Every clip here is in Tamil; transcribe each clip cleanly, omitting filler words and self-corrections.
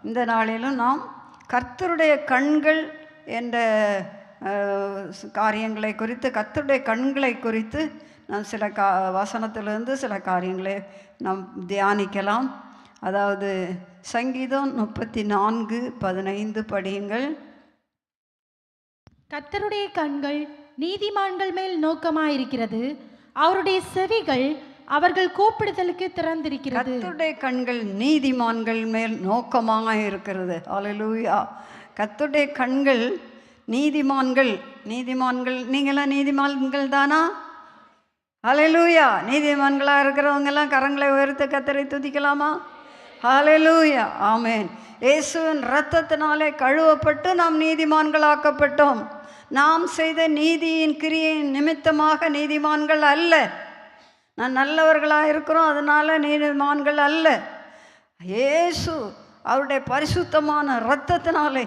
இந்த நாளிலும் நாம் கர்த்தருடைய கண்கள் என்ற காரியங்களை குறித்து, கர்த்தருடைய கண்களை குறித்து நாம் சில வசனத்திலிருந்து சில காரியங்களை நாம் தியானிக்கலாம். அதாவது சங்கீதம் 34:15 படியுங்கள். கர்த்தருடைய கண்கள் நீதிமான்கள் மேல் நோக்கமாயிருக்கிறது, அவருடைய செவிகள் அவர்கள் கூப்பிடுதலுக்கு திறந்திருக்கிறது. கர்த்தருடைய கண்கள் நீதிமான்கள் மேல் நோக்கமாக இருக்கிறது. அல்லேலூயா. கர்த்தருடைய கண்கள் நீதிமான்கள். நீங்களாம் நீதிமான்கள் தானா? அல்லேலூயா. நீதிமான்களாக இருக்கிறவங்கெல்லாம் கரங்களை உயர்த்த கர்த்தரை துதிக்கலாமா? அல்லேலூயா. ஆமென். இயேசுவின் இரத்தத்தினாலே கழுவப்பட்டு நாம் நீதிமான்களாக்கப்பட்டோம். நாம் செய்த நீதியின் கிரியின் நிமித்தமாக நீதிமான்கள் அல்ல. நான் நல்லவர்களாக இருக்கிறோம் அதனால் நீதிமான்கள் அல்ல. இயேசு அவருடைய பரிசுத்தமான இரத்தத்தினாலே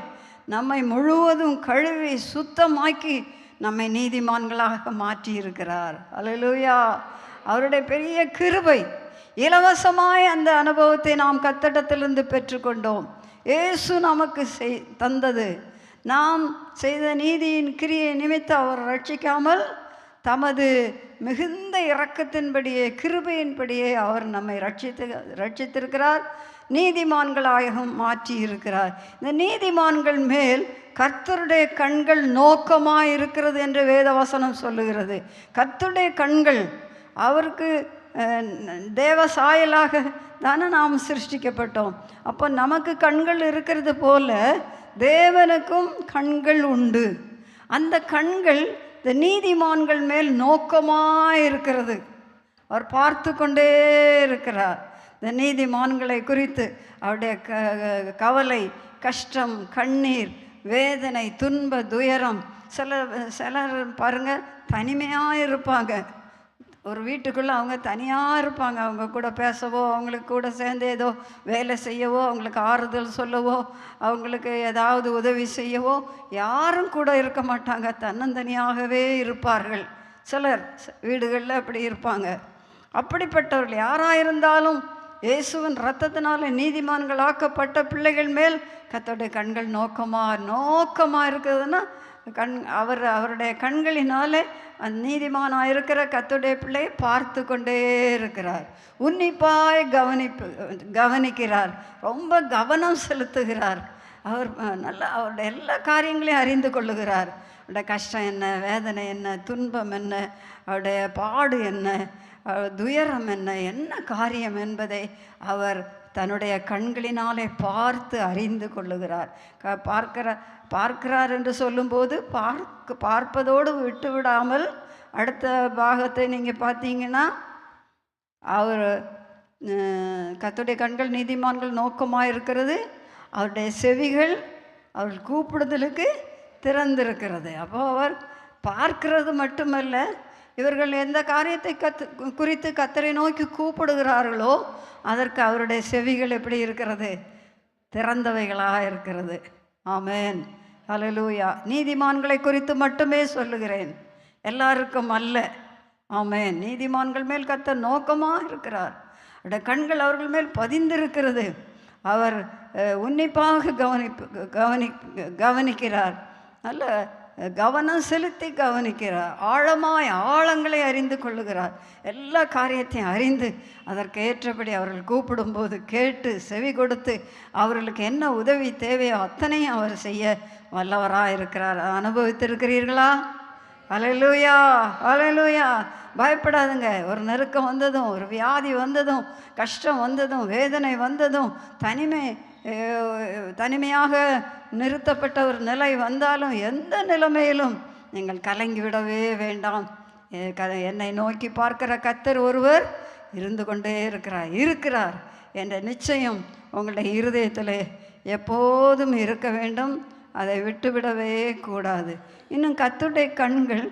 நம்மை முழுவதும் கழுவி சுத்தமாக்கி நம்மை நீதிமான்களாக மாற்றி இருக்கிறார். அல்லேலூயா. அவருடைய பெரிய கிருபை, இலவசமாய் அந்த அனுபவத்தை நாம் கர்த்தரிடத்திலிருந்து பெற்றுக்கொண்டோம். இயேசு நமக்கு தந்தது. நாம் செய்த நீதியின் கிரியை நிமித்தம் அவர் ரட்சிக்காமல் தமது மிகுந்த இரக்கத்தின்படியே கிருபையின்படியே அவர் நம்மை ரட்சித்திருக்கிறார், நீதிமான்களாகவும் மாற்றி இருக்கிறார். இந்த நீதிமான்கள் மேல் கர்த்தருடைய கண்கள் நோக்கமாக இருக்கிறது என்று வேதவசனம் சொல்லுகிறது. கர்த்தருடைய கண்கள் அவருக்கு தேவ சாயலாக தானே நாம் சிருஷ்டிக்கப்பட்டோம். அப்போ நமக்கு கண்கள் இருக்கிறது போல தேவனுக்கும் கண்கள் உண்டு. அந்த கண்கள் இந்த நீதிமான்கள் மேல் நோக்கமாக இருக்கிறது. அவர் பார்த்து கொண்டே இருக்கிறார். இந்த நீதிமான்களை குறித்து அவருடைய கவலை, கஷ்டம், கண்ணீர், வேதனை, துன்ப, துயரம். சிலர் பாருங்கள் தனிமையாக இருப்பாங்க. ஒரு வீட்டுக்குள்ளே அவங்க தனியாக இருப்பாங்க. அவங்க கூட பேசவோ, அவங்களுக்கு கூட சேர்ந்து ஏதோ வேலை செய்யவோ, அவங்களுக்கு ஆறுதல் சொல்லவோ, அவங்களுக்கு ஏதாவது உதவி செய்யவோ யாரும் கூட இருக்க மாட்டாங்க. தன்னந்தனியாகவே இருப்பார்கள். சிலர் வீடுகளில் அப்படி இருப்பாங்க. அப்படிப்பட்டவர்கள் யாராக இருந்தாலும் இயேசுவின் இரத்தத்தினால நீதிமான்கள் ஆக்கப்பட்ட பிள்ளைகள் மேல் கர்த்தருடைய கண்கள் நோக்கமாக இருக்கிறதுனா அவருடைய கண்களினாலே அந்த நீதிமானாக இருக்கிற கர்த்தருடைய பிள்ளையை பார்த்து கொண்டே இருக்கிறார். உன்னிப்பாய் கவனிக்கிறார். ரொம்ப கவனம் செலுத்துகிறார். அவர் அவருடைய எல்லா காரியங்களையும் அறிந்து கொள்ளுகிறார். அவருடைய கஷ்டம் என்ன, வேதனை என்ன, துன்பம் என்ன, அவருடைய பாடு என்ன, துயரம் என்ன காரியம் என்பதை அவர் தன்னுடைய கண்களினாலே பார்த்து அறிந்து கொள்ளுகிறார். பார்க்கிறார் என்று சொல்லும்போது பார்ப்பதோடு விட்டு விடாமல் அடுத்த பாகத்தை நீங்கள் பார்த்தீங்கன்னா, அவர் கர்த்தருடைய கண்கள் நீதிமான்கள் நோக்கமாக இருக்கிறது, அவருடைய செவிகள் அவர்கள் கூப்பிடுதலுக்கு திறந்திருக்கிறது. அப்போ அவர் பார்க்கிறது மட்டுமல்ல, இவர்கள் எந்த காரியத்தை குறித்து கர்த்தரை நோக்கி கூப்பிடுகிறார்களோ அதற்கு அவருடைய செவிகள் எப்படி இருக்கிறது? திறந்தவைகளாக இருக்கிறது. ஆமென். அல்லேலூயா. நீதிமான்களை குறித்து மட்டுமே சொல்லுகிறேன், எல்லாருக்கும் அல்ல. ஆமென். நீதிமான்கள் மேல் கர்த்தர் நோக்கமாக இருக்கிறார். அவருடைய கண்கள் அவர்கள் மேல் பதிந்திருக்கிறது. அவர் உன்னிப்பாக கவனிக்கிறார். நல்ல கவனம் செலுத்தி கவனிக்கிறார். ஆழங்களை அறிந்து கொள்ளுகிறார். எல்லா காரியத்தையும் அறிந்து அதற்கு ஏற்றபடி அவர்கள் கூப்பிடும்போது கேட்டு செவி கொடுத்து அவர்களுக்கு என்ன உதவி தேவையோ அத்தனையும் அவர் செய்ய வல்லவராக இருக்கிறார். அனுபவித்திருக்கிறீர்களா? அல்லேலூயா, அல்லேலூயா. பயப்படாதுங்க. ஒரு நெருக்கம் வந்ததும், ஒரு வியாதி வந்ததும், கஷ்டம் வந்ததும், வேதனை வந்ததும், தனிமையாக நிறுத்தப்பட்ட ஒரு நிலை வந்தாலும் எந்த நிலைமையிலும் நீங்கள் கலங்கிவிடவே வேண்டாம். என்னை நோக்கி பார்க்கிற கர்த்தர் ஒருவர் இருந்து கொண்டே இருக்கிறார் என்ற நிச்சயம் உங்களுடைய இருதயத்தில் எப்போதும் இருக்க வேண்டும். அதை விட்டுவிடவே கூடாது. இன்னும் கர்த்தருடைய கண்கள்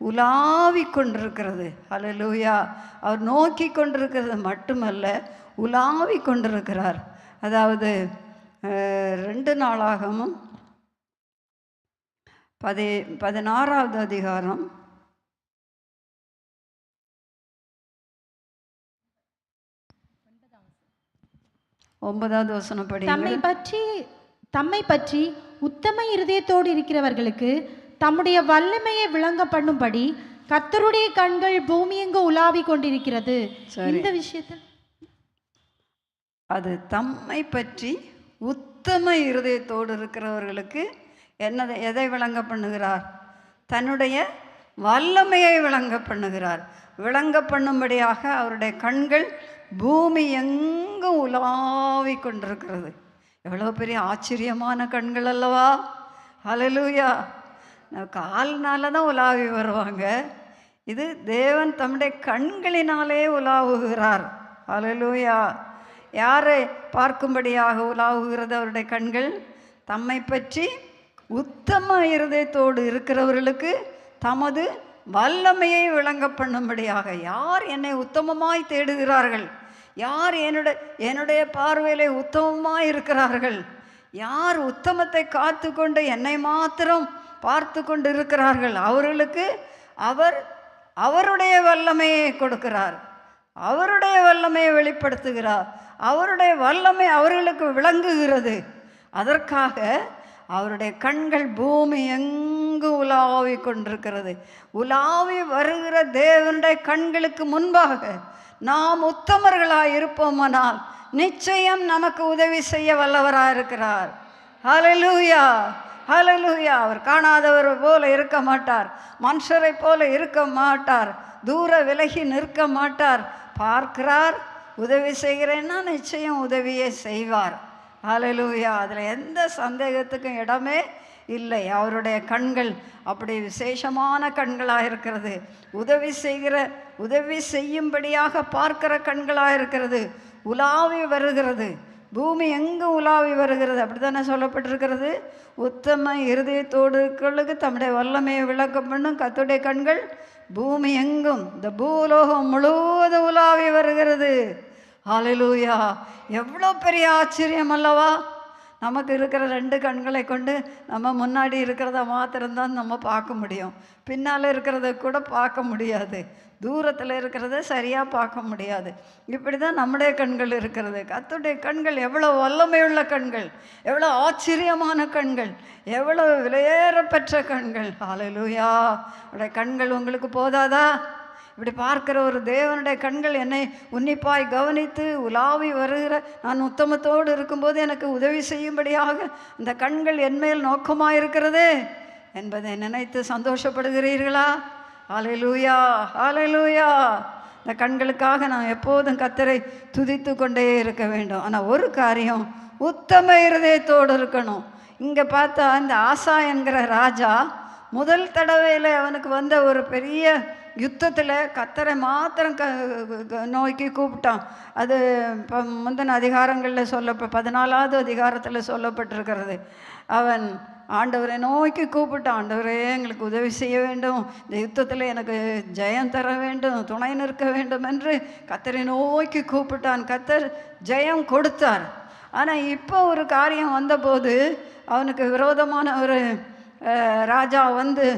உலாவி கொண்டிருக்கிறது. அல்லேலூயா. அவர் நோக்கி கொண்டிருக்கிறது மட்டுமல்ல, உலாவி கொண்டிருக்கிறார். அதாவது 2 நாளாகமும் 16வது அதிகாரம் 9 9வது வசனம் படி. தம்மை பற்றி உத்தம இருதயத்தோடு இருக்கிறவர்களுக்கு தம்முடைய வல்லமையை விளங்க பண்ணும்படி கர்த்தருடைய கண்கள் பூமியெங்கு உலாவி கொண்டிருக்கிறது. இந்த விஷயத்தில் அது தம்மை பற்றி உத்தம இருதயத்தோடு இருக்கிறவர்களுக்கு எதை விளங்க பண்ணுகிறார்? தன்னுடைய வல்லமையை விளங்க பண்ணுகிறார். விளங்க பண்ணும்படியாக அவருடைய கண்கள் பூமி எங்கும் உலாவி கொண்டிருக்கிறது. எவ்வளோ பெரிய ஆச்சரியமான கண்கள் அல்லவா? ஹல்லேலூயா. கால்னால தான் உலாவி வருவாங்க. இது தேவன் தம்முடைய கண்களினாலே உலாவுகிறார். ஹல்லேலூயா. யாரை பார்க்கும்படியாக உலாவுகிறது அவருடைய கண்கள்? தம்மை பற்றி உத்தம இருதயத்தோடு இருக்கிறவர்களுக்கு தமது வல்லமையை விளங்க பண்ணும்படியாக. யார் என்னை உத்தமமாய் தேடுகிறார்கள், யார் என்னுடைய பார்வையிலே உத்தமமாய் இருக்கிறார்கள், யார் உத்தமத்தை காத்து கொண்டு என்னை மாத்திரம் பார்த்து கொண்டு இருக்கிறார்கள், அவர்களுக்கு அவருடைய வல்லமையை கொடுக்கிறார், அவருடைய வல்லமையை வெளிப்படுத்துகிறார், அவருடைய வல்லமை அவர்களுக்கு விளங்குகிறது. அதற்காக அவருடைய கண்கள் பூமி எங்கு உலாவி கொண்டிருக்கிறது. உலாவி வருகிற தேவனுடைய கண்களுக்கு முன்பாக நாம் உத்தமர்களாக இருப்போமானால் நிச்சயம் நமக்கு உதவி செய்ய வல்லவராக இருக்கிறார். ஹல்லேலூயா, ஹல்லேலூயா. அவர் காணாதவர் போல இருக்க மாட்டார், மனுஷரை போல இருக்க மாட்டார், தூர விலகி நிற்க மாட்டார். பார்க்கிறார், உதவி செய்கிறேன்னா நிச்சயம் உதவியே செய்வார். ஹல்லேலூயா. அதில் எந்த சந்தேகத்துக்கும் இடமே இல்லை. அவருடைய கண்கள் அப்படி விசேஷமான கண்களாக இருக்கிறது. உதவி செய்யும்படியாக பார்க்கிற கண்களாக இருக்கிறது. உலாவி வருகிறது, பூமி எங்கும் உலாவி வருகிறது. அப்படி தானே சொல்லப்பட்டிருக்கிறது. உத்தம இருதயத்தோடு இருக்கிறவர்களுக்கு தம்முடைய வல்லமையை விளக்கம் பண்ணும் கர்த்தருடைய கண்கள் பூமி எங்கும், இந்த பூலோகம் முழுவதும் உலாவி வருகிறது. ஹல்லேலூயா. எவ்வளோ பெரிய ஆச்சரியம் அல்லவா? நமக்கு இருக்கிற 2 கண்களை கொண்டு நம்ம முன்னாடி இருக்கிறத மாத்திரம்தான் நம்ம பார்க்க முடியும், பின்னால் இருக்கிறத கூட பார்க்க முடியாது, தூரத்தில் இருக்கிறத சரியாக பார்க்க முடியாது. இப்படி தான் நம்முடைய கண்கள் இருக்கிறது. கர்த்தருடைய கண்கள் எவ்வளோ வல்லமையுள்ள கண்கள், எவ்வளோ ஆச்சரியமான கண்கள், எவ்வளோ விலையேறப்பெற்ற கண்கள். ஹல்லேலூயா. அவருடைய கண்கள் உங்களுக்கு போதாதா? இப்படி பார்க்கிற ஒரு தேவனுடைய கண்கள் என்னை உன்னிப்பாய் கவனித்து உலாவி வருகிற நான் உத்தமத்தோடு இருக்கும்போது எனக்கு உதவி செய்யும்படியாக இந்த கண்கள் என்மேல் நோக்கமாக இருக்கிறது என்பதை நினைத்து சந்தோஷப்படுகிறீர்களா? ஹல்லேலூயா, ஹல்லேலூயா. இந்த கண்களுக்காக நான் எப்போதும் கர்த்தரை துதித்து கொண்டே இருக்க வேண்டும். ஆனால் ஒரு காரியம், உத்தம இருதயத்தோடு இருக்கணும். இங்கே பார்த்தா இந்த ஆசா என்கிற ராஜா முதல் தடவையில் அவனுக்கு வந்த ஒரு பெரிய யுத்தத்தில் கர்த்தரை மாத்திரம் நோக்கி கூப்பிட்டான். அது இப்போ முந்தின அதிகாரங்களில் 14வது அதிகாரத்தில் சொல்லப்பட்டிருக்கிறது. அவன் ஆண்டவரை நோக்கி கூப்பிட்டான். ஆண்டவரே, எங்களுக்கு உதவி செய்ய வேண்டும், இந்த யுத்தத்தில் எனக்கு ஜெயம் தர வேண்டும், துணை நிற்க வேண்டும் என்று கர்த்தரை நோக்கி கூப்பிட்டான். கர்த்தர் ஜெயம் கொடுத்தார். ஆனால் இப்போ ஒரு காரியம் வந்தபோது அவனுக்கு விரோதமான ஒரு ராஜா வந்து,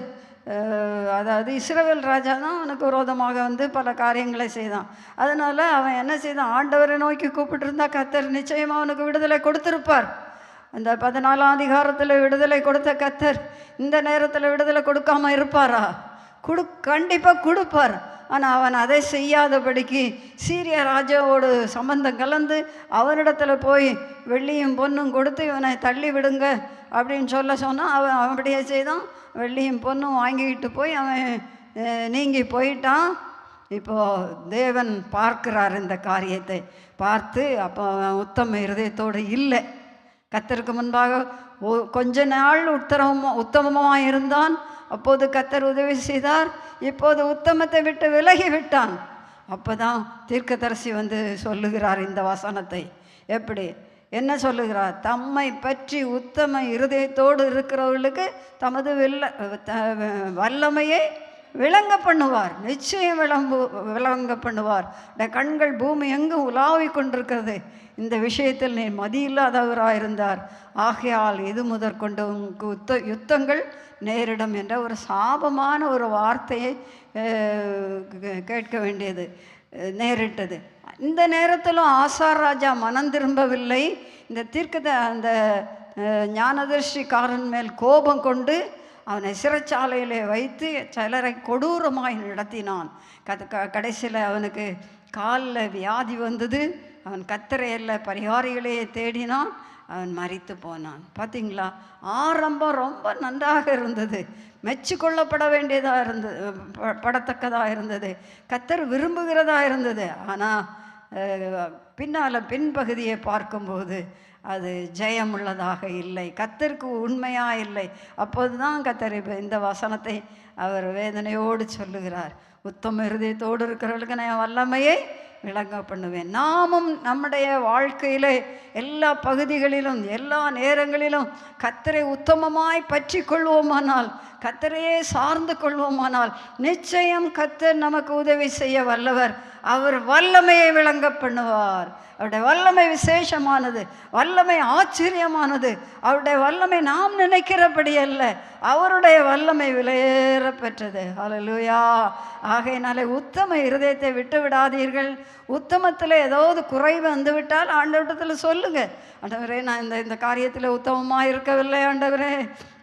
அதாவது இஸ்ரவேல் ராஜா தான் அவனுக்கு விரோதமாக வந்து பல காரியங்களை செய்தான். அதனால் அவன் என்ன செய்தான்? ஆண்டவரை நோக்கி கூப்பிட்டுருந்தா கர்த்தர் நிச்சயமாக அவனுக்கு விடுதலை கொடுத்துருப்பார். அந்த 14ஆம் அதிகாரத்தில் விடுதலை கொடுத்த கர்த்தர் இந்த நேரத்தில் விடுதலை கொடுக்காமல் இருப்பாரா? கண்டிப்பாக கொடுப்பார். ஆனால் அவன் அதை செய்யாதபடிக்கு சீரிய ராஜாவோடு சம்பந்தம் கலந்து அவனிடத்தில் போய் வெள்ளியும் பொன்னும் கொடுத்து இவனை தள்ளி விடுங்க அப்படின்னு சொன்னால் அவன் அப்படியே செய்தான். வெள்ளியும் பொண்ணும் வாங்கிக்கிட்டு போய் அவன் நீங்கி போயிட்டான். இப்போது தேவன் பார்க்கிறார் இந்த காரியத்தை. பார்த்து அப்போ அவன் உத்தம இருதயத்தோடு இல்லை. கர்த்தருக்கு முன்பாக கொஞ்ச நாள் உத்தமமாக இருந்தான். அப்போது கர்த்தர் உதவி செய்தார். இப்போது உத்தமத்தை விட்டு விலகி விட்டான். அப்போ தான் தீர்க்கதரிசி வந்து சொல்லுகிறார் இந்த வசனத்தை. எப்படி என்ன சொல்லுகிறார்? தம்மை பற்றி உத்தம இருதயத்தோடு இருக்கிறவர்களுக்கு தமது வல்லமையை விளங்க பண்ணுவார். நிச்சயம் விளங்க பண்ணுவார். கண்கள் பூமி எங்கும் உலாவி கொண்டிருக்கிறது. இந்த விஷயத்தில் நீ மதியில்லாதவராக இருந்தார். ஆகையால் இது முதற்கொண்டு யுத்தங்கள் நேரிடும் என்ற ஒரு சாபமான ஒரு வார்த்தையை கேட்க வேண்டியது நேரிட்டது. இந்த நேரத்திலும் ஆசார் ராஜா மனம் திரும்பவில்லை. இந்த அந்த ஞானதர்ஷிக்காரன் மேல் கோபம் கொண்டு அவனை சிறைச்சாலையிலே வைத்து சிலரை கொடூரமாய் நடத்தினான். கடைசியில் அவனுக்கு காலில் வியாதி வந்தது. அவன் கத்தரையில் பரிகாரிகளையே தேடினான். அவன் மரித்து போனான். பார்த்தீங்களா, ஆரம்பம் ரொம்ப நன்றாக இருந்தது, மெச்சு கொள்ளப்பட வேண்டியதாக இருந்தது, படத்தக்கதாக இருந்தது, கத்தர் விரும்புகிறதா இருந்தது. ஆனால் பின்பகுதியை பார்க்கும்போது அது ஜெயமுள்ளதாக இல்லை, கத்தருக்கு உண்மையாக இல்லை. அப்போது தான் கத்தர் இந்த வசனத்தை அவர் வேதனையோடு சொல்லுகிறார். உத்தம இருதயத்தோடு இருக்கிறவர்களுக்கு நான் வல்லமையை விளங்க பண்ணுவேன். நாமும் நம்முடைய வாழ்க்கையில் எல்லா பகுதிகளிலும் எல்லா நேரங்களிலும் கத்தரை உத்தமமாய் பற்றி கொள்வோமானால், கத்தரையே சார்ந்து கொள்வோமானால், நிச்சயம் கத்தர் நமக்கு உதவி செய்ய வல்லவர். அவர் வல்லமையை விளங்க பண்ணுவார். அவருடைய வல்லமை விசேஷமானது, வல்லமை ஆச்சரியமானது. அவருடைய வல்லமை நாம் நினைக்கிறபடி அல்ல, அவருடைய வல்லமை விலையேற பெற்றது. ஹல்லேலூயா. ஆகையினாலே உத்தம இருதயத்தை விட்டு விடாதீர்கள். உத்தமத்தில் ஏதாவது குறைவு வந்துவிட்டால் ஆண்டவரிடத்தில் சொல்லுங்கள். ஆண்டவரே, நான் இந்த காரியத்தில் உத்தமமாக இருக்கவில்லை, ஆண்டவரே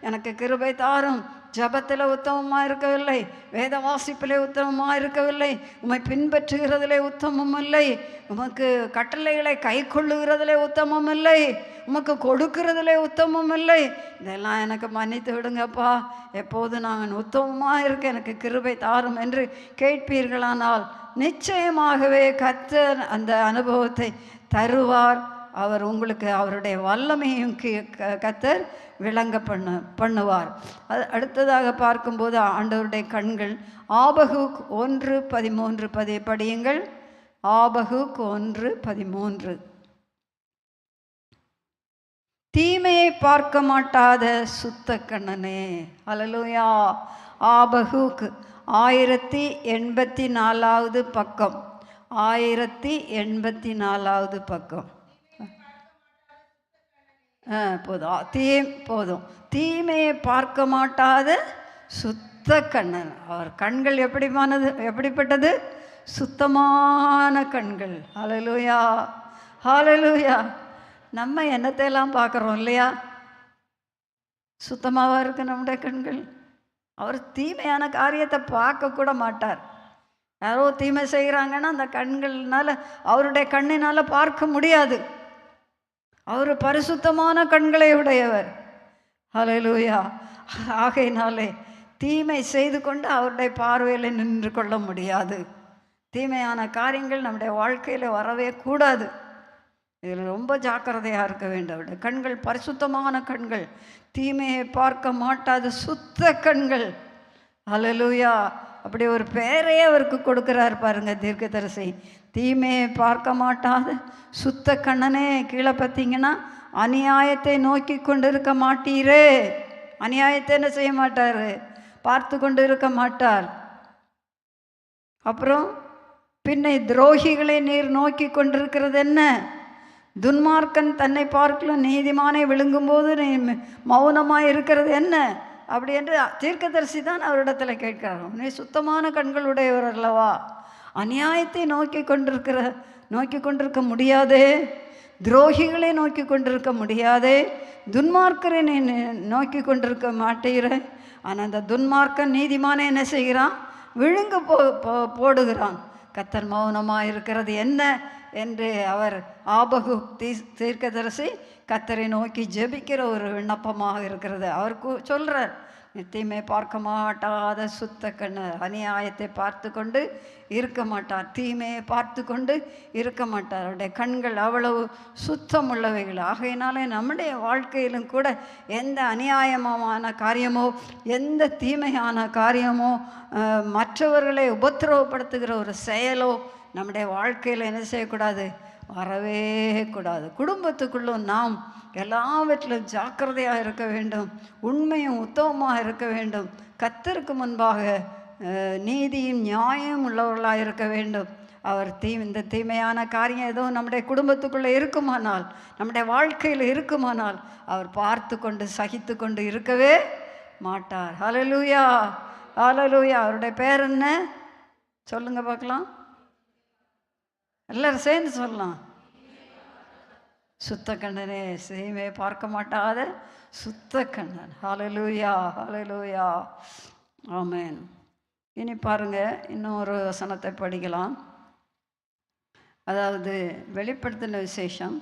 எனக்கு கிருபை தாரும். ஜபத்தில் உத்தமமாக இருக்கவில்லை, வேத வாசிப்பிலே உத்தமமாக இருக்கவில்லை, உம்மை பின்பற்றுகிறதிலே உத்தமம் இல்லை, உமக்கு கட்டளைகளை கை கொள்ளுகிறதிலே உத்தமம் இல்லை, உமக்கு கொடுக்கிறதிலே உத்தமம் இல்லை, இதெல்லாம் எனக்கு மன்னித்து விடுங்கப்பா, எப்போது நான் உத்தமமாக இருக்க எனக்கு கிருபை தாரும் என்று கேட்பீர்களானால் நிச்சயமாகவே கர்த்தர் அந்த அனுபவத்தை தருவார். அவர் உங்களுக்கு அவருடைய வல்லமையும் கர்த்தர் விளங்க பண்ணுவார். அடுத்ததாக பார்க்கும்போது ஆண்டவருடைய கண்கள் ஆபகுக் 1:13 படியுங்கள். ஆபகுக் 1:13. தீமையை பார்க்க மாட்டாத சுத்த கண்ணனே. ஹல்லேலூயா. ஆபகுக் 1084வது பக்கம். 1084வது பக்கம். போதும். தீமையை பார்க்க மாட்டாத சுத்த கண்ணன். அவர் கண்கள் எப்படிப்பட்டது? சுத்தமான கண்கள். ஹல்லேலூயா, ஹல்லேலூயா. நம்ம என்னத்தையெல்லாம் பார்க்குறோம் இல்லையா? சுத்தமாக இருக்கு நம்முடைய கண்கள். அவர் தீமையான காரியத்தை பார்க்க கூட மாட்டார். யாரோ தீமை செய்கிறாங்கன்னா அந்த கண்கள்னால, அவருடைய கண்ணினால் பார்க்க முடியாது. அவர் பரிசுத்தமான கண்களை உடையவர். ஹல்லேலூயா. ஆகையினாலே தீமை செய்து கொண்டு அவருடைய பார்வையில் நின்று கொள்ள முடியாது. தீமையான காரியங்கள் நம்முடைய வாழ்க்கையில் வரவே கூடாது. இதில் ரொம்ப ஜாக்கிரதையாக இருக்க வேண்டும். அவருடைய கண்கள் பரிசுத்தமான கண்கள், தீமையை பார்க்க மாட்டாத சுத்த கண்கள். ஹல்லேலூயா. அப்படி ஒரு பெயரையே அவருக்கு கொடுக்கிறார் பாருங்க தீர்க்கதரிசி. தீமையை பார்க்க மாட்டாத சுத்த கண்ணனே. கீழே பார்த்தீங்கன்னா, அநியாயத்தை நோக்கி கொண்டு இருக்க மாட்டீரே. அநியாயத்தை என்ன செய்ய மாட்டார்? பார்த்து கொண்டு இருக்க மாட்டார். அப்புறம் பின்னை துரோகிகளை நீர் நோக்கி கொண்டிருக்கிறது என்ன? துன்மார்க்கன் தன்னை பார்க்கலாம் நீதிமானை விழுங்கும்போது நீ மௌனமாக இருக்கிறது என்ன? அப்படி என்று தீர்க்கதரிசி தான் அவரிடத்தில் கேட்கிறார். நீ சுத்தமான கண்களுடையவர் அல்லவா? அநியாயத்தை நோக்கி கொண்டிருக்க முடியாதே, துரோகிகளை நோக்கி கொண்டிருக்க முடியாதே, துன்மார்க்கரை நீ நோக்கி கொண்டிருக்க மாட்டீர. ஆனால் அந்த துன்மார்க்கன் நீதிமானை என்ன செய்கிறான்? விழுங்கு போடுகிறான். கர்த்தர் மௌனமாக இருக்கிறது என்ன என்று அவர் ஆபகுக் தீர்க்கதரிசி கர்த்தரை நோக்கி ஜெபிக்கிற ஒரு விண்ணப்பமாக இருக்கிறது. அவர் சொல்கிறார், நித்தியமே பார்க்க மாட்டாத சுத்த கண்ணர். அநியாயத்தை பார்த்து கொண்டு இருக்க மாட்டார், தீமையை பார்த்து கொண்டு இருக்க மாட்டார். அவருடைய கண்கள் அவ்வளவு சுத்தம் உள்ளவைகள். ஆகையினாலே நம்முடைய வாழ்க்கையிலும் கூட எந்த அநியாயமான காரியமோ, எந்த தீமையான காரியமோ, மற்றவர்களை உபத்திரவப்படுத்துகிற ஒரு செயலோ நம்முடைய வாழ்க்கையில் என்ன செய்யக்கூடாது? வரவே கூடாது. குடும்பத்துக்குள்ளும் நாம் எல்லாவற்றிலும் ஜாக்கிரதையாக இருக்க வேண்டும், உண்மையும் உத்தமமாக இருக்க வேண்டும், கர்த்தருக்கு முன்பாக நீதியும் நியாயம் உள்ளவர்களாக இருக்க வேண்டும். அவர் இந்த தீமையான காரியம் ஏதோ நம்முடைய குடும்பத்துக்குள்ளே இருக்குமானால், நம்முடைய வாழ்க்கையில் இருக்குமானால், அவர் பார்த்து கொண்டு சகித்து கொண்டு இருக்கவே மாட்டார். ஹல்லேலூயா, ஹல்லேலூயா. அவருடைய பேர் என்ன சொல்லுங்க பார்க்கலாம், எல்லாரும் சேர்ந்து சொல்லலாம். சுத்த கண்ணனே, செய்மே பார்க்க மாட்டாத சுத்த கண்ணன். ஹல்லேலூயா, ஹல்லேலூயா, ஆமென். இனி பாருங்க, இன்னொரு வசனத்தை படிக்கலாம். அதாவது வெளிப்படுத்தின விசேஷம்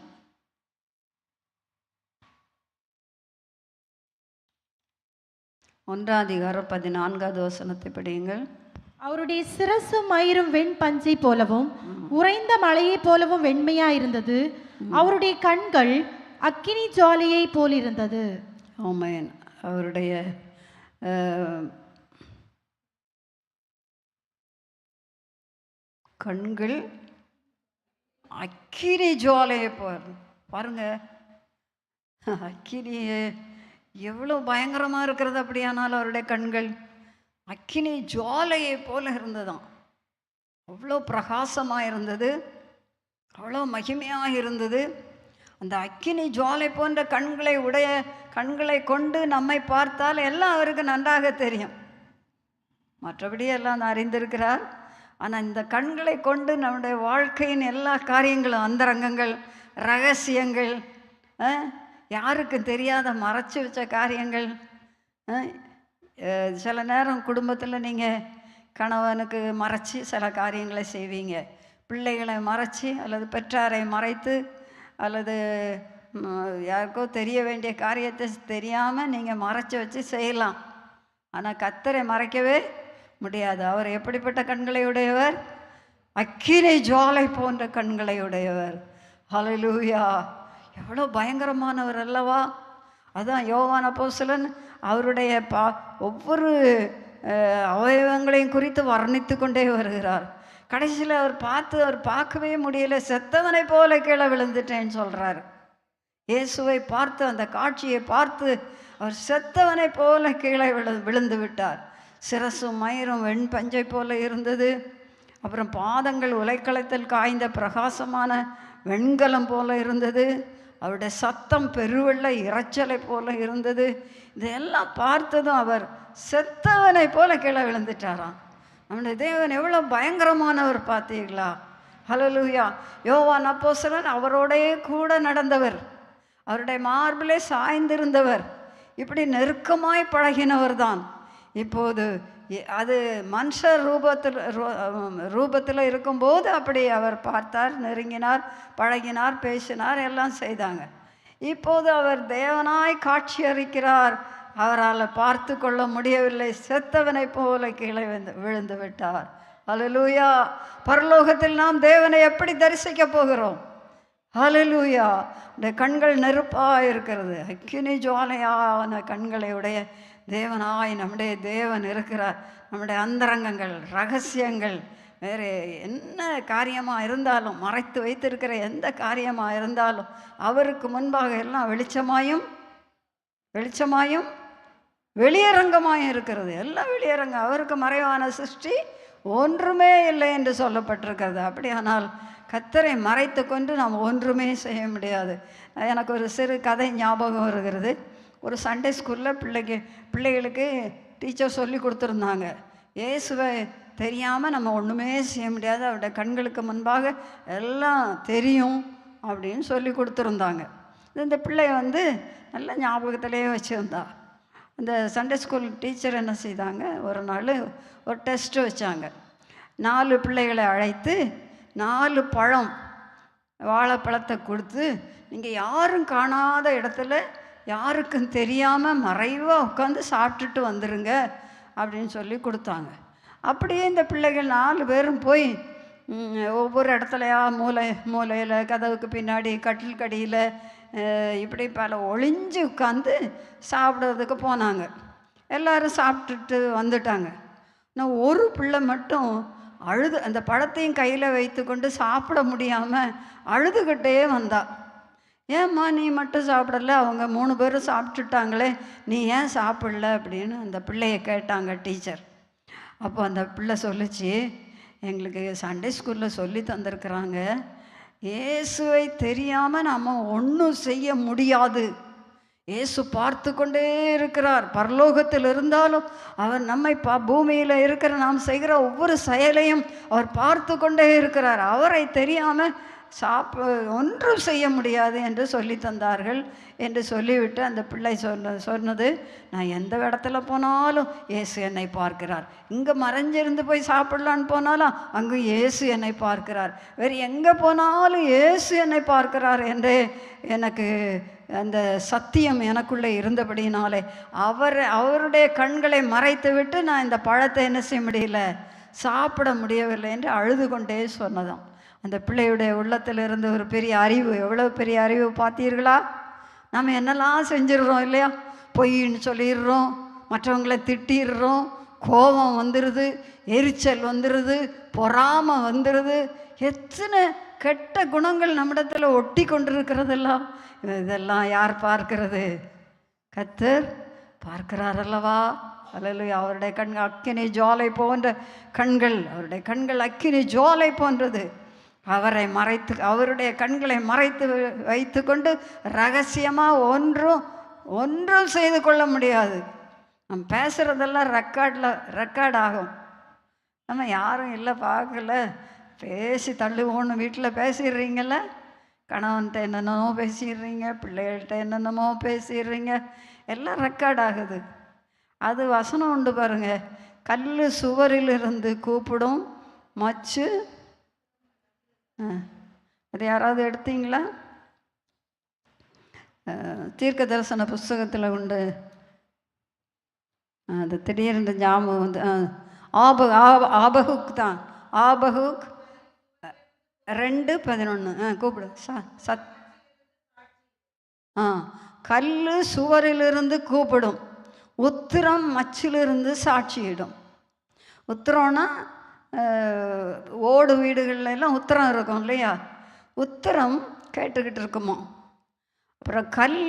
1 வசனத்தை படியுங்கள். அவருடைய சிரசும் மயிரும் வெண் பஞ்சை போலவும் உறைந்த மலையை போலவும் வெண்மையா இருந்தது. அவருடைய கண்கள் அக்கினி ஜுவாலையை போல் இருந்தது. ஆமென். அவருடைய கண்கள் அக்கினி ஜுவாலையை போல். பாருங்க, அக்கினி எவ்வளோ பயங்கரமாக இருக்கிறது. அப்படியானால் அவருடைய கண்கள் அக்கினி ஜுவாலையை போல இருந்ததாம். அவ்வளோ பிரகாசமாக இருந்தது, அவ்வளோ மகிமையாக இருந்தது. அந்த அக்கினி ஜுவாலை போன்ற கண்களை கொண்டு நம்மை பார்த்தால் எல்லாம் அவருக்கு நன்றாக தெரியும். மற்றபடி எல்லாம் அறிந்திருக்கிறார். ஆனால் இந்த கண்களை கொண்டு நம்முடைய வாழ்க்கையின் எல்லா காரியங்களும், அந்தரங்கங்கள், ரகசியங்கள், யாருக்கும் தெரியாத மறைச்சி வச்ச காரியங்கள். சில நேரம் குடும்பத்தில் நீங்கள் கணவனுக்கு மறைச்சி சில காரியங்களை செய்வீங்க. பிள்ளைகளை மறைச்சி அல்லது பெற்றாரை மறைத்து அல்லது யாருக்கோ தெரிய வேண்டிய காரியத்தை தெரியாமல் நீங்கள் மறைச்சி வச்சு செய்யலாம். ஆனால் கர்த்தரை மறைக்கவே முடியாது. அவர் எப்படிப்பட்ட கண்களை உடையவர்? அக்கினி ஜுவாலை போன்ற கண்களை உடையவர். ஹல்லேலூயா, எவ்வளோ பயங்கரமானவர் அல்லவா. அதான் யோவான் அப்போஸ்தலன் அவருடைய ஒவ்வொரு அவயவங்களையும் குறித்து வர்ணித்து கொண்டே வருகிறார். கடைசியில் அவர் பார்க்கவே முடியல, செத்தவனை போல கீழே விழுந்துட்டேன்னு சொல்கிறார். இயேசுவை பார்த்து, அந்த காட்சியை பார்த்து அவர் செத்தவனை போல கீழே விழுந்து விட்டார். சிரசும் மயிரும் வெண் பஞ்சை போல இருந்தது. அப்புறம் பாதங்கள் உலைக்களத்தில் காய்ந்த பிரகாசமான வெண்கலம் போல இருந்தது. அவருடைய சத்தம் பெருவெள்ள இரைச்சலை போல இருந்தது. இதெல்லாம் பார்த்ததும் அவர் செத்தவனை போல கீழே விழுந்துட்டாராம். நம்முடைய தேவன் எவ்வளோ பயங்கரமானவர் பார்த்தீங்களா? ஹல்லேலூயா. யோவான் அப்போஸ்தலன் அவரோடையே கூட நடந்தவர், அவருடைய மார்பிலே சாய்ந்திருந்தவர், இப்படி நெருக்கமாய் பழகினவர் தான். இப்போது அது மனுஷ ரூபத்தில் இருக்கும்போது அப்படி அவர் பார்த்தார், நெருங்கினார், பழகினார், பேசினார், எல்லாம் செய்தாங்க. இப்போது அவர் தேவனாய் காட்சி அளிக்கிறார். அவரால் பார்த்து கொள்ள முடியவில்லை, செத்தவனை போல கீழே விழுந்து விட்டார். ஹல்லேலூயா. பரலோகத்தில் நாம் தேவனை எப்படி தரிசிக்க போகிறோம்? ஹல்லேலூயா. இந்த கண்கள் நெருப்பாக இருக்கிறது, அக்கினி ஜுவாலையான கண்களை உடைய தேவனாய் நம்முடைய தேவன் இருக்கிறார். நம்முடைய அந்தரங்கங்கள், ரகசியங்கள், வேறு என்ன காரியமாக இருந்தாலும், மறைத்து வைத்திருக்கிற எந்த காரியமாக இருந்தாலும் அவருக்கு முன்பாக எல்லாம் வெளிச்சமாயும் வெளியரங்கமாயும் இருக்கிறது. எல்லாம் வெளியரங்கம். அவருக்கு மறைவான சிருஷ்டி ஒன்றுமே இல்லை என்று சொல்லப்பட்டிருக்கிறது. அப்படியானால் கர்த்தரை மறைத்து கொண்டு நாம் ஒன்றுமே செய்ய முடியாது. எனக்கு ஒரு சிறு கதை ஞாபகம் வருகிறது. ஒரு சண்டே ஸ்கூலில் பிள்ளைகளுக்கு டீச்சர் சொல்லி கொடுத்துருந்தாங்க, இயேசுவை தெரியாமல் நம்ம ஒன்றுமே செய்ய முடியாது, அவருடைய கண்களுக்கு முன்பாக எல்லாம் தெரியும் அப்படின்னு சொல்லி கொடுத்துருந்தாங்க. இந்த பிள்ளை நல்ல ஞாபகத்திலேயே வச்சுருந்தா. அந்த சண்டே ஸ்கூல் டீச்சர் என்ன செய்தாங்க, ஒரு நாள் ஒரு டெஸ்ட்டு வச்சாங்க. 4 பிள்ளைகளை அழைத்து 4 பழம் வாழைப்பழத்தை கொடுத்து, நீங்கள் யாரும் காணாத இடத்துல யாருக்கும் தெரியாமல் மறைவாக உட்காந்து சாப்பிட்டுட்டு வந்துடுங்க அப்படின்னு சொல்லி கொடுத்தாங்க. அப்படியே இந்த பிள்ளைகள் 4 பேரும் போய் ஒவ்வொரு இடத்துலையா மூலையில், கதவுக்கு பின்னாடி, கட்டில் கடியில், இப்படி பல ஒளிஞ்சு உட்காந்து சாப்பிட்றதுக்கு போனாங்க. எல்லோரும் சாப்பிட்டுட்டு வந்துட்டாங்க. நான் ஒரு பிள்ளை மட்டும் அழுது, அந்த பழத்தையும் கையில் வைத்து கொண்டு சாப்பிட முடியாமல் அழுதுகிட்டே வந்தா. ஏம்மா நீ மட்டும் சாப்பிடல, அவங்க 3 பேரும் சாப்பிட்டுட்டாங்களே, நீ ஏன் சாப்பிடல அப்படின்னு அந்த பிள்ளையை கேட்டாங்க டீச்சர். அப்போ அந்த பிள்ளை சொல்லிச்சு, எங்களுக்கு சண்டே ஸ்கூலில் சொல்லி தந்திருக்கிறாங்க, இயேசுவை தெரியாமல் நம்ம ஒன்றும் செய்ய முடியாது, இயேசு பார்த்து கொண்டே இருக்கிறார். பரலோகத்தில் இருந்தாலும் அவர் நம்மை பூமியில் இருக்கிற நாம் செய்கிற ஒவ்வொரு செயலையும் அவர் பார்த்து கொண்டே இருக்கிறார். அவரை தெரியாமல் ஒன்றும் செய்ய முடியாது என்று சொல்லி தந்தார்கள் என்று சொல்லிவிட்டு அந்த பிள்ளை சொன்னது, நான் எந்த இடத்துல போனாலும் இயேசு என்னை பார்க்கிறார். இங்கே மறைஞ்சிருந்து போய் சாப்பிடலான்னு போனாலும் அங்கு இயேசு என்னை பார்க்கிறார். வேறு எங்கே போனாலும் இயேசு என்னை பார்க்கிறார் என்று எனக்கு அந்த சத்தியம் எனக்குள்ளே இருந்தபடினாலே அவருடைய கண்களை மறைத்து விட்டு நான் இந்த பழத்தை என்ன செய்ய முடியல, சாப்பிட முடியவில்லை என்று அழுது கொண்டே சொன்னதாம். அந்த பிள்ளையுடைய உள்ளத்தில் இருந்து ஒரு பெரிய அறிவு, எவ்வளோ பெரிய அறிவு பார்த்தீர்களா? நம்ம என்னெல்லாம் செஞ்சிடுறோம் இல்லையா? பொய்ன்னு சொல்லிடுறோம், மற்றவங்களை திட்டிடுறோம், கோபம் வந்துடுது, எரிச்சல் வந்துடுது, பொறாமை வந்துடுது, எத்தனை கெட்ட குணங்கள் நம்மிடத்தில் ஒட்டி கொண்டிருக்கிறதெல்லாம். இதெல்லாம் யார் பார்க்கிறது? கர்த்தர் பார்க்கிறார் அல்லவா? அல்லேலூயா. அவருடைய கண்கள் அக்கினி ஜுவாலை போன்ற கண்கள், அவருடைய கண்கள் அக்கினி ஜுவாலை போன்றது. அவருடைய கண்களை மறைத்து வைத்து கொண்டு ரகசியமாக ஒன்றும் செய்து கொள்ள முடியாது. நம்ம பேசுகிறதெல்லாம் ரெக்கார்ட் ஆகும். நம்ம யாரும் இல்லை, பார்க்கல, பேசி தள்ளுவோன்னு வீட்டில் பேசிடுறீங்கள, கணவன்கிட்ட என்னென்னமோ பேசிடுறீங்க, பிள்ளைகள்கிட்ட என்னென்னமோ பேசிடுறீங்க, எல்லாம் ரெக்கார்ட் ஆகுது. அது வசனம் உண்டு பாருங்க, கல் சுவரிலிருந்து கூப்பிடும் மச்சு. அது யாராவது எடுத்தீங்களா? தீர்க்க தரிசன புஸ்தகத்தில் உண்டு. அது திடீர்னு ஞாபகம் வந்து ஆபகுக் தான். ஆபகுக் 2:11 கூப்பிடு. கல் சுவரிலிருந்து கூப்பிடும், உத்திரம் மச்சிலிருந்து சாட்சியிடும். உத்திரம்னா ஓடு வீடுகள்ல எல்லாம் உத்திரம் இருக்கும் இல்லையா? உத்திரம் கேட்டுக்கிட்டு இருக்குமோ. அப்புறம் கல்,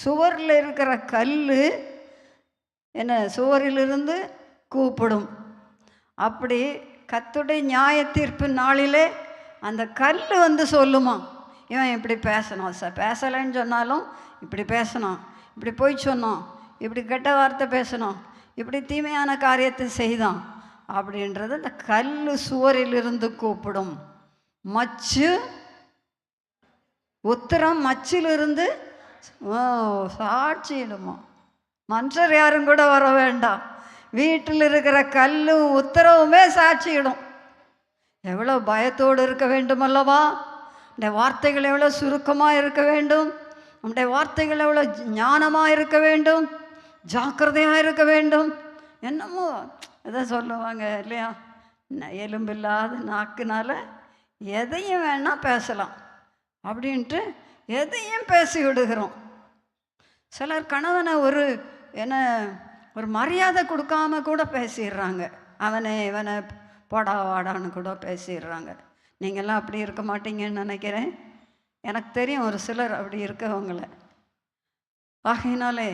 சுவரில் இருக்கிற கல் என்ன, சுவரிலிருந்து கூப்பிடும். அப்படி கர்த்தருடைய நியாய தீர்ப்பு நாளிலே அந்த கல் வந்து சொல்லுமா, இவன் இப்படி பேசணும், பேசலைன்னு சொன்னாலும் இப்படி பேசணும், இப்படி போய் சொன்னோம், இப்படி கெட்ட வார்த்தை பேசணும், இப்படி தீமையான காரியத்தை செய்தான் அப்படின்றது அந்த கல் சுவரிலிருந்து கூப்பிடும். மச்சு, உத்திரம் மச்சிலிருந்து சாட்சியிடுமா. மனுஷர் யாரும் கூட வர வேண்டாம், வீட்டில் இருக்கிற கல்லும் உத்தரவுமே சாட்சியிடும். எவ்வளோ பயத்தோடு இருக்க வேண்டும் அல்லவா? நம்முடைய வார்த்தைகள் எவ்வளோ சுருக்கமாக இருக்க வேண்டும், நம்முடைய வார்த்தைகள் எவ்வளோ ஞானமாக இருக்க வேண்டும், ஜாக்கிரதையாக இருக்க வேண்டும். என்னமோ எதை சொல்லுவாங்க இல்லையா, எலும்பில்லாத நாக்குனால எதையும் வேணால் பேசலாம் அப்படின்ட்டு எதையும் பேசி விடுகிறோம். சிலர் கணவனை ஒரு மரியாதை கொடுக்காம கூட பேசிடுறாங்க, இவனை போடா வாடான்னு கூட பேசிடுறாங்க. நீங்கள்லாம் அப்படி இருக்க மாட்டீங்கன்னு நினைக்கிறேன். எனக்கு தெரியும் ஒரு சிலர் அப்படி இருக்கவங்கள. ஆகையினாலே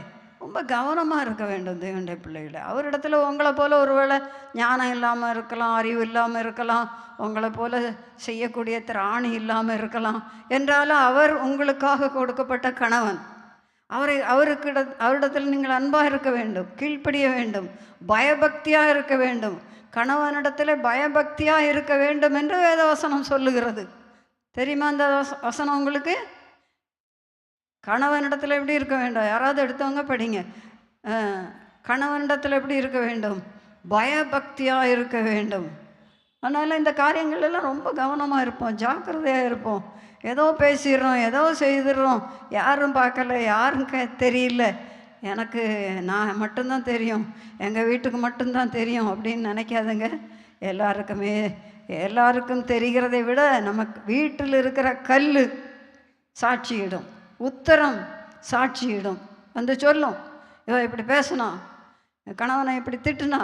ரொம்ப கவனமாக இருக்க வேண்டும் தேவனுடைய பிள்ளைகளை. அவரிடத்துல உங்களை போல் ஒருவேளை ஞானம் இல்லாமல் இருக்கலாம், அறிவு இல்லாமல் இருக்கலாம், உங்களை போல் செய்யக்கூடிய திராணி இல்லாமல் இருக்கலாம். என்றாலும் அவர் உங்களுக்காக கொடுக்கப்பட்ட கணவன். அவரிடத்தில் நீங்கள் அன்பாக இருக்க வேண்டும், கீழ்ப்படிய வேண்டும், பயபக்தியாக இருக்க வேண்டும். கணவனிடத்தில் பயபக்தியாக இருக்க வேண்டும் என்று வேதவசனம் சொல்லுகிறது. தெரியுமா அந்த வசனம் உங்களுக்கு? கணவனிடத்தில் எப்படி இருக்க வேண்டும்? யாராவது எடுத்தவங்க படிங்க. கணவனிடத்தில் எப்படி இருக்க வேண்டும்? பயபக்தியாக இருக்க வேண்டும். அதனால் இந்த காரியங்கள் எல்லாம் ரொம்ப கவனமாக இருப்போம், ஜாக்கிரதையாக இருப்போம். ஏதோ பேசிடுறோம், ஏதோ செய்துடுறோம், யாரும் பார்க்கல, யாரும் தெரியல, நான் மட்டும்தான் தெரியும், எங்கள் வீட்டுக்கு மட்டும்தான் தெரியும் அப்படின்னு நினைக்காதுங்க. எல்லாருக்கும் தெரிகிறதை விட நமக்கு வீட்டில் இருக்கிற கல் சாட்சியிடும், உத்தரம் சாட்சியிடும். வந்து சொல்லும், இவன் இப்படி பேசினா, கணவனை இப்படி திட்டுனா,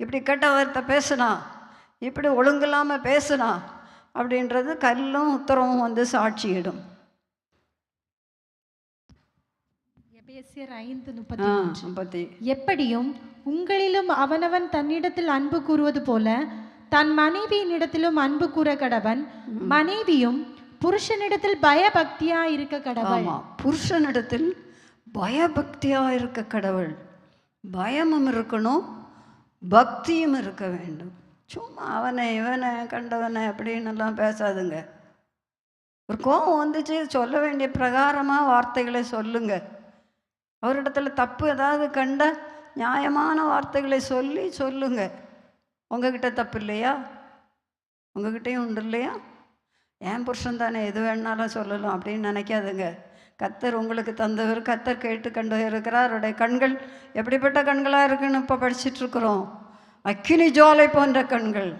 இப்படி கெட்ட வார்த்தை பேசுனா, இப்படி ஒழுங்கில்லாமல் பேசுனா அப்படின்றது கல்லும் உத்தரவும் வந்து சாட்சியிடும். எபேசியர் 5:33 எப்படியும் உங்களிலும் அவனவன் தன்னிடத்தில் அன்பு கூறுவது போல தன் மனைவியினிடத்திலும் அன்பு கூற கடவன், மனைவியும் புருஷனிடத்தில் பயபக்தியா இருக்க கடவள். புருஷனிடத்தில் பயபக்தியாக இருக்க கடவுள். பயமும் இருக்கணும், பக்தியும் இருக்க வேண்டும். சும்மா அவனை இவனை கண்டவனை அப்படின்னுலாம் பேசாதுங்க. ஒரு கோபம் வந்துச்சு, சொல்ல வேண்டிய பிரகாரமாக வார்த்தைகளை சொல்லுங்க. அவரிடத்துல தப்பு ஏதாவது கண்ட நியாயமான வார்த்தைகளை சொல்லுங்க. உங்ககிட்ட தப்பு இல்லையா? உங்ககிட்டையும் உண்டு இல்லையா? என் புருஷன் தானே, எது வேணாலும் சொல்லலாம் அப்படின்னு நினைக்காதுங்க. கர்த்தர் உங்களுக்கு தந்தவர், கர்த்தர் கேட்டு கண்டு இருக்கிறார். அவருடைய கண்கள் எப்படிப்பட்ட கண்களாக இருக்குன்னு இப்போ படிச்சுட்ருக்குறோம். அக்கினி ஜுவாலை போன்ற கண்கள்.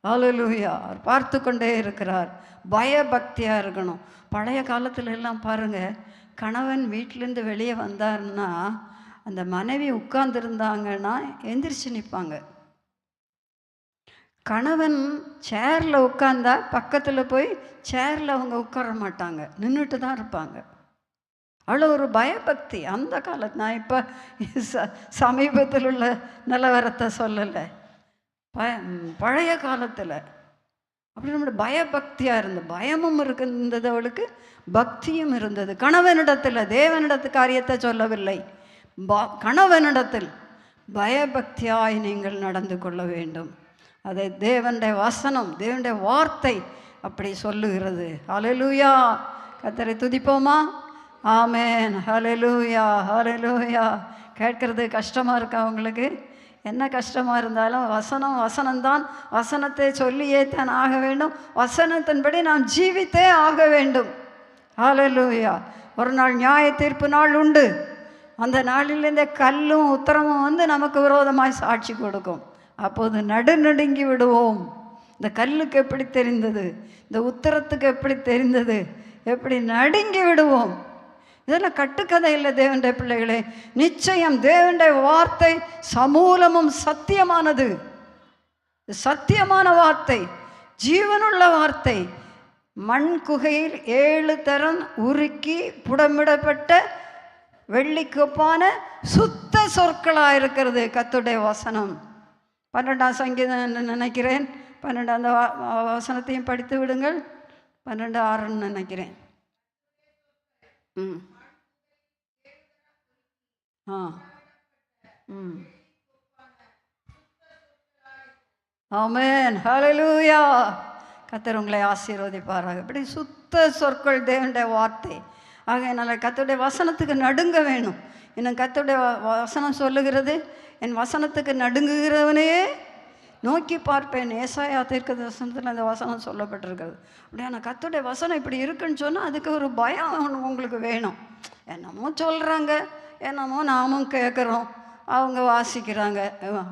ஹல்லேலூயா. அவர் பார்த்து கொண்டே இருக்கிறார். பயபக்தியாக இருக்கணும். பழைய காலத்துல எல்லாம் பாருங்கள், கணவன் வீட்டிலேருந்து வெளியே வந்தாருன்னா அந்த மனைவி உட்கார்ந்துருந்தாங்கன்னா எந்திரிச்சு நிற்பாங்க. கணவன் சேரில் உட்கார்ந்தா பக்கத்தில் போய் சேரில் அவங்க உட்கார மாட்டாங்க, நின்றுட்டு தான் இருப்பாங்க. அவ்வளோ ஒரு பயபக்தி அந்த காலத்து. நான் இப்போ சமீபத்தில் உள்ள நிலவரத்தை சொல்லலை, பழைய காலத்தில் அப்படி நம்மளோட பயபக்தியாக இருந்தது. பயமும் இருந்தது அவளுக்கு, பக்தியும் இருந்தது. கணவனிடத்தில் தேவனிடத்து காரியத்தை சொல்லவில்லை, கணவனிடத்தில் பயபக்தியாய் நீங்கள் நடந்து கொள்ள வேண்டும். அதை தேவனுடைய வசனம், தேவனுடைய வார்த்தை அப்படி சொல்லுகிறது. ஹல்லேலூயா. கர்த்தரை துதிப்போமா? ஆமென். ஹல்லேலூயா, ஹல்லேலூயா. கேட்கறது கஷ்டமாக இருக்கா உங்களுக்கு? என்ன கஷ்டமாக இருந்தாலும் வசனம்தான். வசனத்தை சொல்லியே தான் ஆக வேண்டும். வசனத்தின்படி நாம் ஜீவித்தே ஆக வேண்டும். ஹல்லேலூயா. ஒரு நாள் நியாய தீர்ப்பு நாள் உண்டு. அந்த நாளில் இந்த கல்லும் உத்தரமும் வந்து நமக்கு விரோதமாய் சாட்சி கொடுக்கும். அப்போது நடுநடுங்கி விடுவோம். இந்த கல்லுக்கு எப்படி தெரிந்தது, இந்த உத்தரத்துக்கு எப்படி தெரிந்தது, எப்படி நடுங்கி விடுவோம். இதெல்லாம் கட்டுக்கதை இல்லை தேவனுடைய பிள்ளைகளே. நிச்சயம் தேவனுடைய வார்த்தை சமூலமும் சத்தியமானது. சத்தியமான வார்த்தை, ஜீவனுள்ள வார்த்தை. மண் குகையில் 7 தரம் உருக்கி புடமிடப்பட்ட வெள்ளிக்கொப்பான சுத்த சொற்களாக இருக்கிறது கர்த்தருடைய வசனம். 12ஆம் சங்கீதம் நினைக்கிறேன், 12 அந்த வசனத்தையும் படித்து விடுங்கள். 12:6 நினைக்கிறேன். ஆமென். ஹல்லேலூயா. கர்த்தர் உங்களை ஆசீர்வதிப்பாராக. இப்படி சுத்த சொற்கள் தேவனுடைய வார்த்தை. ஆகையினால கர்த்தருடைய வசனத்துக்கு நடுங்க வேணும். இன்னும் கர்த்தருடைய வசனம் சொல்லுகிறது, என் வசனத்துக்கு நடுங்குகிறவனே நோக்கி பார்ப்பேன். ஏசாயா தீர்க்கதரிசனத்தில் அந்த வசனம் சொல்லப்பட்டிருக்கிறது. அப்படியே கர்த்தருடைய வசனம் இப்படி இருக்குன்னு சொன்னால் அதுக்கு ஒரு பயம் உங்களுக்கு வேணும். என்னமோ சொல்கிறாங்க, என்னமோ நாமும் கேட்குறோம், அவங்க வாசிக்கிறாங்க,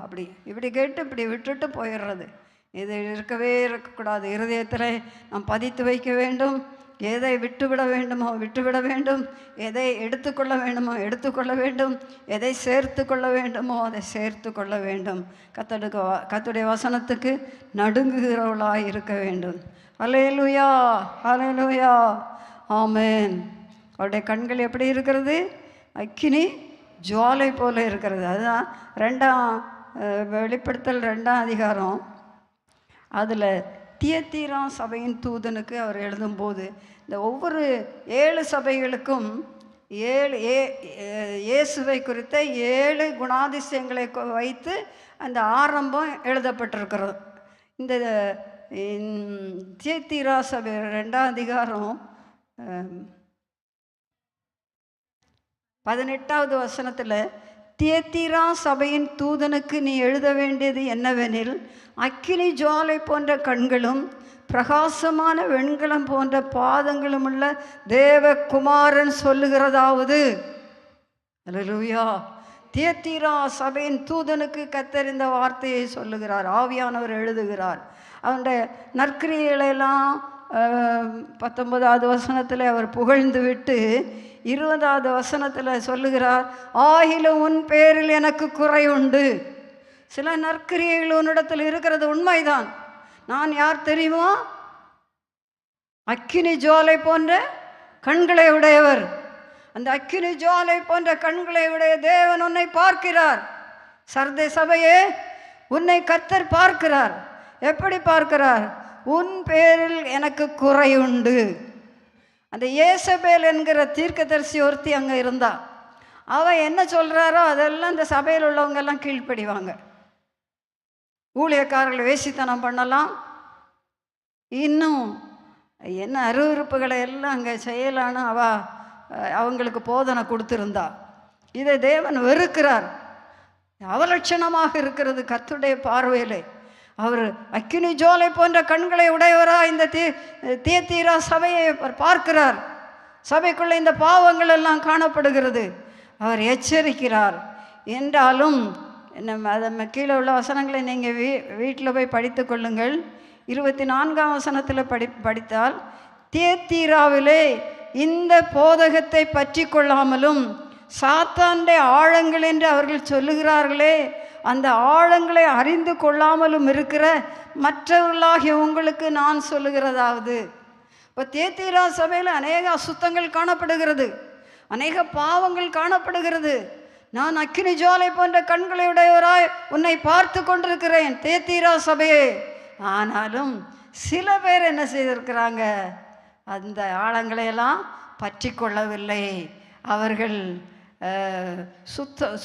அப்படி இப்படி கேட்டு இப்படி விட்டுட்டு போயிடுறது. இது இருக்கக்கூடாது. இருதயத்தில் நாம் பதித்து வைக்க வேண்டும். எதை விட்டுவிட வேண்டுமோ விட்டுவிட வேண்டும், எதை எடுத்துக்கொள்ள வேண்டுமோ எடுத்துக்கொள்ள வேண்டும், எதை சேர்த்து கொள்ள வேண்டுமோ அதை சேர்த்து கொள்ள வேண்டும். கர்த்தருடைய வசனத்துக்கு நடுங்குகிறவளாய் இருக்க வேண்டும். ஹல்லேலூயா, ஹல்லேலூயா. ஆமென். அவருடைய கண்கள் எப்படி இருக்கிறது? அக்கினி ஜுவாலை போல இருக்கிறது. அதுதான் 2ஆம் வெளிப்படுத்தல் 2ஆம் அதிகாரம். அதில் தியத்தீரா சபையின் தூதனுக்கு அவர் எழுதும்போது இந்த ஒவ்வொரு 7 சபைகளுக்கும் இயேசுவை குறித்த 7 குணாதிசயங்களை வைத்து அந்த ஆரம்பம் எழுதப்பட்டிருக்கிறது. இந்த தியத்தீரா சபை 2ஆம் அதிகாரம் 18வது வசனத்தில், தியத்தீரா சபையின் தூதனுக்கு நீ எழுத வேண்டியது என்னவெனில், அக்கினி ஜுவாலை போன்ற கண்களும் பிரகாசமான வெண்கலம் போன்ற பாதங்களும் உள்ள தேவகுமாரன் சொல்லுகிறதாவது. அல்லேலூயா. தியத்தீரா சபையின் தூதனுக்கு கர்த்தர் இந்த வார்த்தையை சொல்லுகிறார். ஆவியானவர் எழுதுகிறார். அவனுடைய நற்கிரியைகளெல்லாம் 19வது வசனத்தில் அவர் புகழ்ந்து விட்டு 20வது வசனத்தில் சொல்லுகிறார், ஆகிலும் உன் பேரில் எனக்கு குறை உண்டு. சில நற்கிரியைகள் உன்னிடத்தில் இருக்கிறது உண்மைதான். நான் யார் தெரியுமா? அக்கினி ஜுவாலை போன்ற கண்களை உடையவர். அந்த அக்கினி ஜுவாலை போன்ற கண்களை உடைய தேவன் உன்னை பார்க்கிறார். சர்தை சபையே, உன்னை கர்த்தர் பார்க்கிறார். எப்படி பார்க்கிறார்? உன் பேரில் எனக்கு குறை உண்டு. அந்த ஏசபேல் என்கிற தீர்க்கதரிசி ஒருத்தி அங்கே இருந்தா. அவன் என்ன சொல்கிறாரோ அதெல்லாம் இந்த சபையில் உள்ளவங்கெல்லாம் கீழ்ப்படிவாங்க. ஊழியக்காரர்கள் வேசித்தனம் பண்ணலாம், இன்னும் என்ன அருவருப்புகளை எல்லாம் அங்கே செய்யலான்னு அவங்களுக்கு போதனை கொடுத்துருந்தா. இதை தேவன் வெறுக்கிறார். அவலட்சணமாக இருக்கிறது கர்த்தருடைய பார்வையிலே. அவர் அக்கினி ஜுவாலை போன்ற கண்களை உடையவராக இந்த தியத்தீரா சபையை பார்க்கிறார். சபைக்குள்ளே இந்த பாவங்கள் எல்லாம் காணப்படுகிறது. அவர் எச்சரிக்கிறார். என்றாலும் நம்ம கீழே உள்ள வசனங்களை நீங்கள் வீட்டில் போய் படித்து கொள்ளுங்கள். 24ஆம் வசனத்தில் படித்தால், தியத்தீராவிலே இந்த போதகத்தை பற்றி கொள்ளாமலும் சாத்தானுடைய ஆழங்கள் என்று அவர்கள் சொல்லுகிறார்களே, அந்த ஆழங்களை அறிந்து கொள்ளாமலும் இருக்கிற மற்றவர்களாகிய உங்களுக்கு நான் சொல்லுகிறதாவது. இப்போ தியத்தீரா சபையில் அநேக அசுத்தங்கள் காணப்படுகிறது, அநேக பாவங்கள் காணப்படுகிறது. நான் அக்கினி ஜுவாலை போன்ற கண்களை உடையவராய் உன்னை பார்த்து கொண்டிருக்கிறேன் தியத்தீரா சபையே. ஆனாலும் சில பேர் என்ன செய்திருக்கிறாங்க, அந்த ஆழங்களையெல்லாம் பற்றி கொள்ளவில்லை. அவர்கள்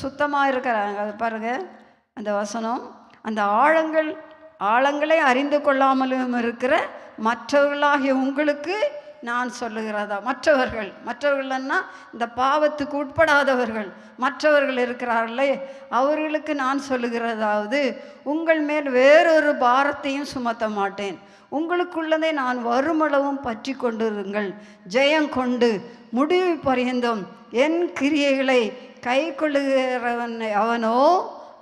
சுத்தமாக இருக்கிறாங்க. அது பாருங்கள் அந்த வசனம், அந்த ஆழங்களை அறிந்து கொள்ளாமலும் இருக்கிற மற்றவர்களாகிய உங்களுக்கு நான் சொல்லுகிறதா. மற்றவர்கள்னா இந்த பாவத்துக்கு உட்படாதவர்கள் மற்றவர்கள் இருக்கிறார்களே, அவர்களுக்கு நான் சொல்லுகிறதாவது, உங்கள் மேல் வேறொரு பாரத்தையும் சுமத்த மாட்டேன், உங்களுக்குள்ளதை நான் வருமளவும் பற்றி கொண்டிருங்கள், ஜெயங்கொண்டு முடிவு பரியந்தம் என் கிரியைகளை கை கொள்ளுகிறவன் அவனோ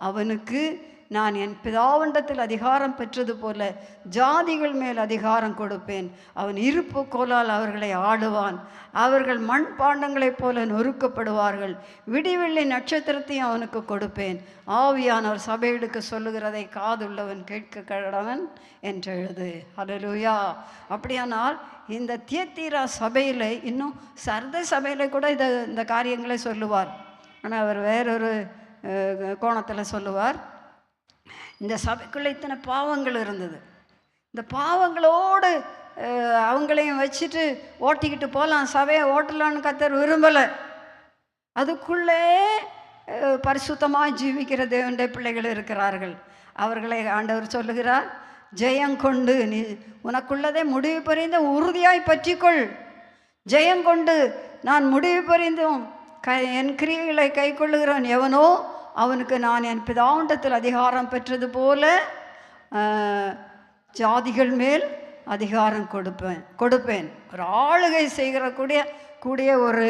அவனுக்கு நான் என் பிதாவண்டத்தில் அதிகாரம் பெற்றது போல ஜாதிகள் மேல் அதிகாரம் கொடுப்பேன். அவன் இருப்பு கோலால் அவர்களை ஆடுவான். அவர்கள் மண் பாண்டங்களைப் போல நொறுக்கப்படுவார்கள். விடிவெள்ளி நட்சத்திரத்தையும் அவனுக்கு கொடுப்பேன். ஆவியானவர் சபைகளுக்கு சொல்லுகிறதை காதுள்ளவன் கேட்க கடவன் என்று எழுது. ஹல்லேலூயா. அப்படியானால் இந்த தியத்தீரா சபையில், இன்னும் சர்த சபையில் கூட இந்த காரியங்களை சொல்லுவார். ஆனால் அவர் வேறொரு கோணத்தில் சொல்லுவார். இந்த சபைக்குள்ளே இத்தனை பாவங்கள் இருந்தது, இந்த பாவங்களோடு அவங்களையும் வச்சுட்டு ஓட்டிக்கிட்டு போகலாம், சபையை ஓட்டலான்னு கர்த்தர் விரும்பலை. அதுக்குள்ளே பரிசுத்தமாக ஜீவிக்கிற தேவனுடைய பிள்ளைகள் இருக்கிறார்கள். அவர்களை ஆண்டவர் சொல்லுகிறார், ஜெயங்கொண்டு நீ உனக்குள்ளதே முடிவு பறிந்த உறுதியாய் பற்றிக்கொள். ஜெயங்கொண்டு நான் முடிவு பறிந்தும் என் கிரியைகளை கை கொள்ளுகிறவன் எவனோ அவனுக்கு நான் என் பிதாண்டத்தில் அதிகாரம் பெற்றது போல ஜாதிகள் மேல் அதிகாரம் கொடுப்பேன். ஒரு ஆளுகை செய்கிற கூடிய ஒரு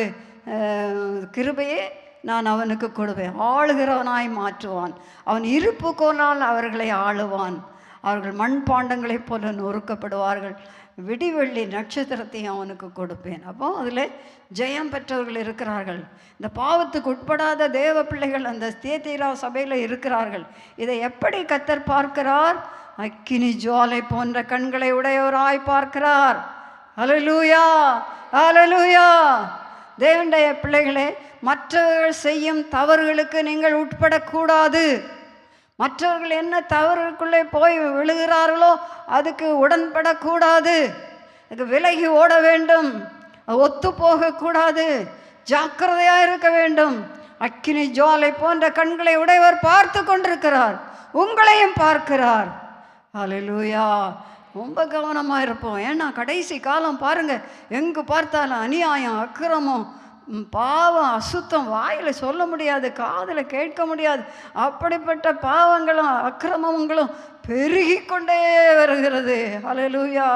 கிருபையை நான் அவனுக்கு கொடுப்பேன். ஆளுகிறவனாய் மாற்றுவான். அவன் இருப்பு கோலால் அவர்களை ஆளுவான். அவர்கள் மண் பாண்டங்களைப் போல நொறுக்கப்படுவார்கள். விடிவெள்ளி நட்சத்திரத்தையும் அவனுக்கு கொடுப்பேன். அப்போ அதில் ஜெயம் பெற்றவர்கள் இருக்கிறார்கள். இந்த பாவத்துக்கு உட்படாத தேவ பிள்ளைகள் அந்த தியத்தீரா சபையில் இருக்கிறார்கள். இதை எப்படி கர்த்தர் பார்க்கிறார்? அக்கினி ஜுவாலை போன்ற கண்களை உடையவராய் பார்க்கிறார். ஹல்லேலூயா, ஹல்லேலூயா. தேவனுடைய பிள்ளைகளே, மற்றவர்கள் செய்யும் தவறுகளுக்கு நீங்கள் உட்படக்கூடாது. மற்றவர்கள் என்ன தவறுக்குள்ளே போய் விழுகிறார்களோ அதுக்கு உடன்படக்கூடாது. அதுக்கு விலகி ஓட வேண்டும், ஒத்து போகக்கூடாது, ஜாக்கிரதையாக இருக்க வேண்டும். அக்கினி ஜுவாலை போன்ற கண்களை உடையவர் பார்த்து கொண்டிருக்கிறார், உங்களையும் பார்க்கிறார். ஹல்லேலூயா. ரொம்ப கவனமாக இருப்போம். ஏன்னா கடைசி காலம் பாருங்கள், எங்கு பார்த்தாலும் அநியாயம், அக்கிரமம், பாவம், அசுத்தம் வாயில் சொல்ல முடியாது, காதில் கேட்க முடியாது. அப்படிப்பட்ட பாவங்களும் அக்கிரமங்களும் பெருகி கொண்டே வருகிறது. ஹல்லேலூயா.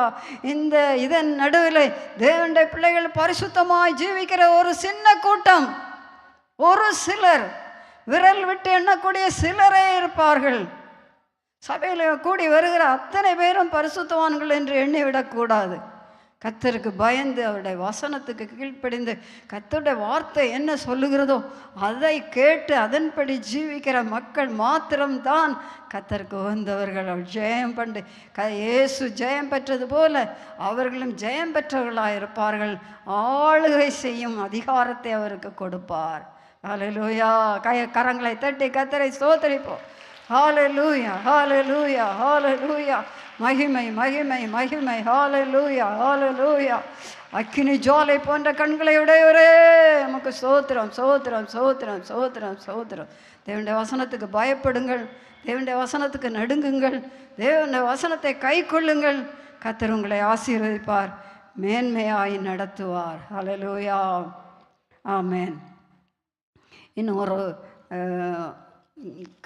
இதன் நடுவில் தேவனுடைய பிள்ளைகள் பரிசுத்தமாய் ஜீவிக்கிற ஒரு சின்ன கூட்டம், ஒரு சிலர், விரல் விட்டு எண்ணக்கூடிய சிலரே இருப்பார்கள். சபையில் கூடி வருகிற அத்தனை பேரும் பரிசுத்தவான்கள் என்று எண்ணிவிடக்கூடாது. கர்த்தருக்கு பயந்து அவருடைய வசனத்துக்கு கீழ்ப்படிந்து கர்த்தருடைய வார்த்தை என்ன சொல்லுகிறதோ அதை கேட்டு அதன்படி ஜீவிக்கிற மக்கள் மாத்திரம்தான் கர்த்தருக்கு உகந்தவர்கள். அவர் ஜெயம் பண்ணு இயேசு ஜெயம் பெற்றது போல அவர்களும் ஜெயம் பெற்றவர்களாக இருப்பார்கள். ஆளுகை செய்யும் அதிகாரத்தை அவருக்கு கொடுப்பார். ஹல்லேலூயா. கரங்களை தட்டி கர்த்தரை ஸ்தோத்திரிப்போம். ஹalleluya, ஹalleluya, ஹalleluya. மகிமை மகிமை மகிமை. ஹalleluya, ஹalleluya. அக்கினி ஜுவாலை போன்ற கண்களை உடையவரே, நமக்கு ஸ்தோத்திரம் ஸ்தோத்திரம் ஸ்தோத்திரம் ஸ்தோத்திரம் ஸ்தோத்திரம். தேவனுடைய வசனத்துக்கு பயப்படுங்கள், தேவனுடைய வசனத்துக்கு நடுங்குங்கள், தேவனுடைய வசனத்தை கை கொள்ளுங்கள். கர்த்தர் உங்களை ஆசீர்வதிப்பார், மேன்மையாய் நடத்துவார். ஹalleluya, ஆமென். இன்னும் ஒரு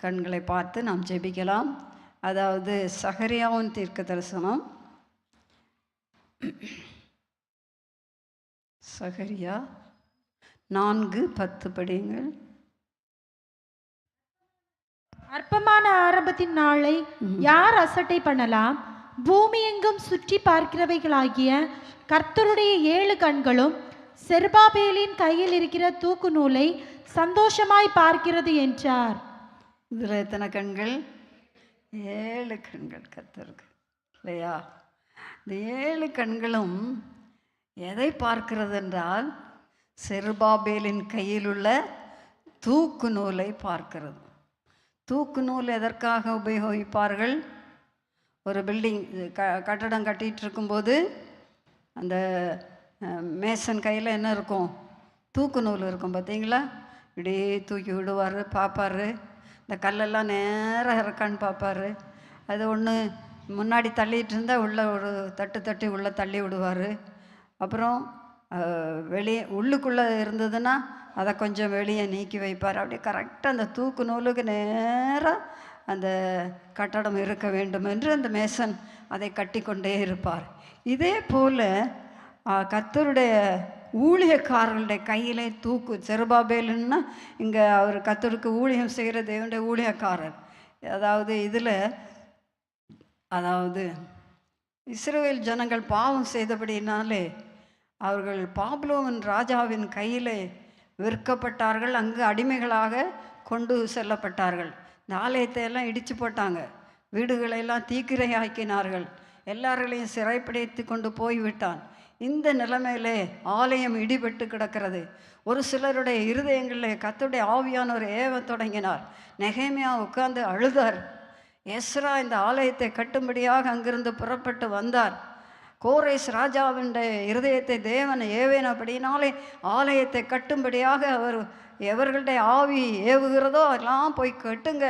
கண்களை பார்த்து நாம் ஜெபிக்கலாம். அதாவது சகரியாவின் தீர்க்க தரிசனம், சகரியா 4:10 படியுங்கள். அற்பமான ஆரம்பத்தின் நாளை யார் அசட்டை பண்ணலாம்? பூமி எங்கும் சுற்றி பார்க்கிறவைகளாகிய கர்த்தருடைய 7 கண்களும் செருபாபேலின் கையில் இருக்கிற தூக்கு நூலை சந்தோஷமாய் பார்க்கிறது என்றார். இதில் எத்தனை கண்கள்? 7 கண்கள் கர்த்தருக்கு, இல்லையா? இந்த 7 கண்களும் எதை பார்க்கிறது என்றால், செருபாபேலின் கையில் உள்ள தூக்கு நூலை பார்க்கிறது. தூக்கு நூல் எதற்காக உபயோகிப்பார்கள்? ஒரு பில்டிங் கட்டடம் கட்டிகிட்டு இருக்கும்போது அந்த மேசன் கையில் என்ன இருக்கும்? தூக்கு நூல் இருக்கும், பார்த்தீங்களா? இப்படியே தூக்கி விடுவார், பார்ப்பார். இந்த கல்லெல்லாம் நேராக இருக்கான்னு பார்ப்பார். அது ஒன்று முன்னாடி தள்ளிட்டு இருந்தால் உள்ளே ஒரு தட்டி உள்ளே தள்ளி விடுவார். அப்புறம் வெளியே உள்ளுக்குள்ளே இருந்ததுன்னா அதை கொஞ்சம் வெளியே நீக்கி வைப்பார். அப்படியே கரெக்டாக அந்த தூக்கு நூலுக்கு நேராக அந்த கட்டடம் இருக்க வேண்டும் என்று அந்த மேசன் அதை கட்டி கொண்டே இருப்பார். இதே போல் கர்த்தருடைய ஊழியக்காரர்களுடைய கையிலே தூக்கு. செருபாபேலுன்னா இங்கே அவர் கர்த்தருக்கு ஊழியம் செய்கிற தேவனுடைய ஊழியக்காரர். அதாவது இதில் இஸ்ரவேல் ஜனங்கள் பாவம் செய்தபடினாலே அவர்கள் பாபிலோன் ராஜாவின் கையிலே விற்கப்பட்டார்கள், அங்கு அடிமைகளாக கொண்டு செல்லப்பட்டார்கள். இந்த ஆலயத்தை எல்லாம் இடித்து போட்டாங்க, வீடுகளையெல்லாம் தீக்கிரையாக்கினார்கள், எல்லார்களையும் சிறைப்பிடித்து கொண்டு போய்விட்டான். இந்த நிலைமையிலே ஆலயம் இடிபட்டு கிடக்கிறது. ஒரு சிலருடைய இருதயங்களில் கர்த்தருடைய ஆவியானவர் ஏவ தொடங்கினார். நெகேமியா உட்கார்ந்து அழுதார். எஸ்ரா இந்த ஆலயத்தை கட்டும்படியாக அங்கிருந்து புறப்பட்டு வந்தார். கோரேஸ் ராஜாவினுடைய இருதயத்தை தேவன் ஏவேனபடினாலே ஆலயத்தை கட்டும்படியாக அவர் எவர்களுடைய ஆவி ஏவுகிறதோ அதெல்லாம் போய் கட்டுங்க,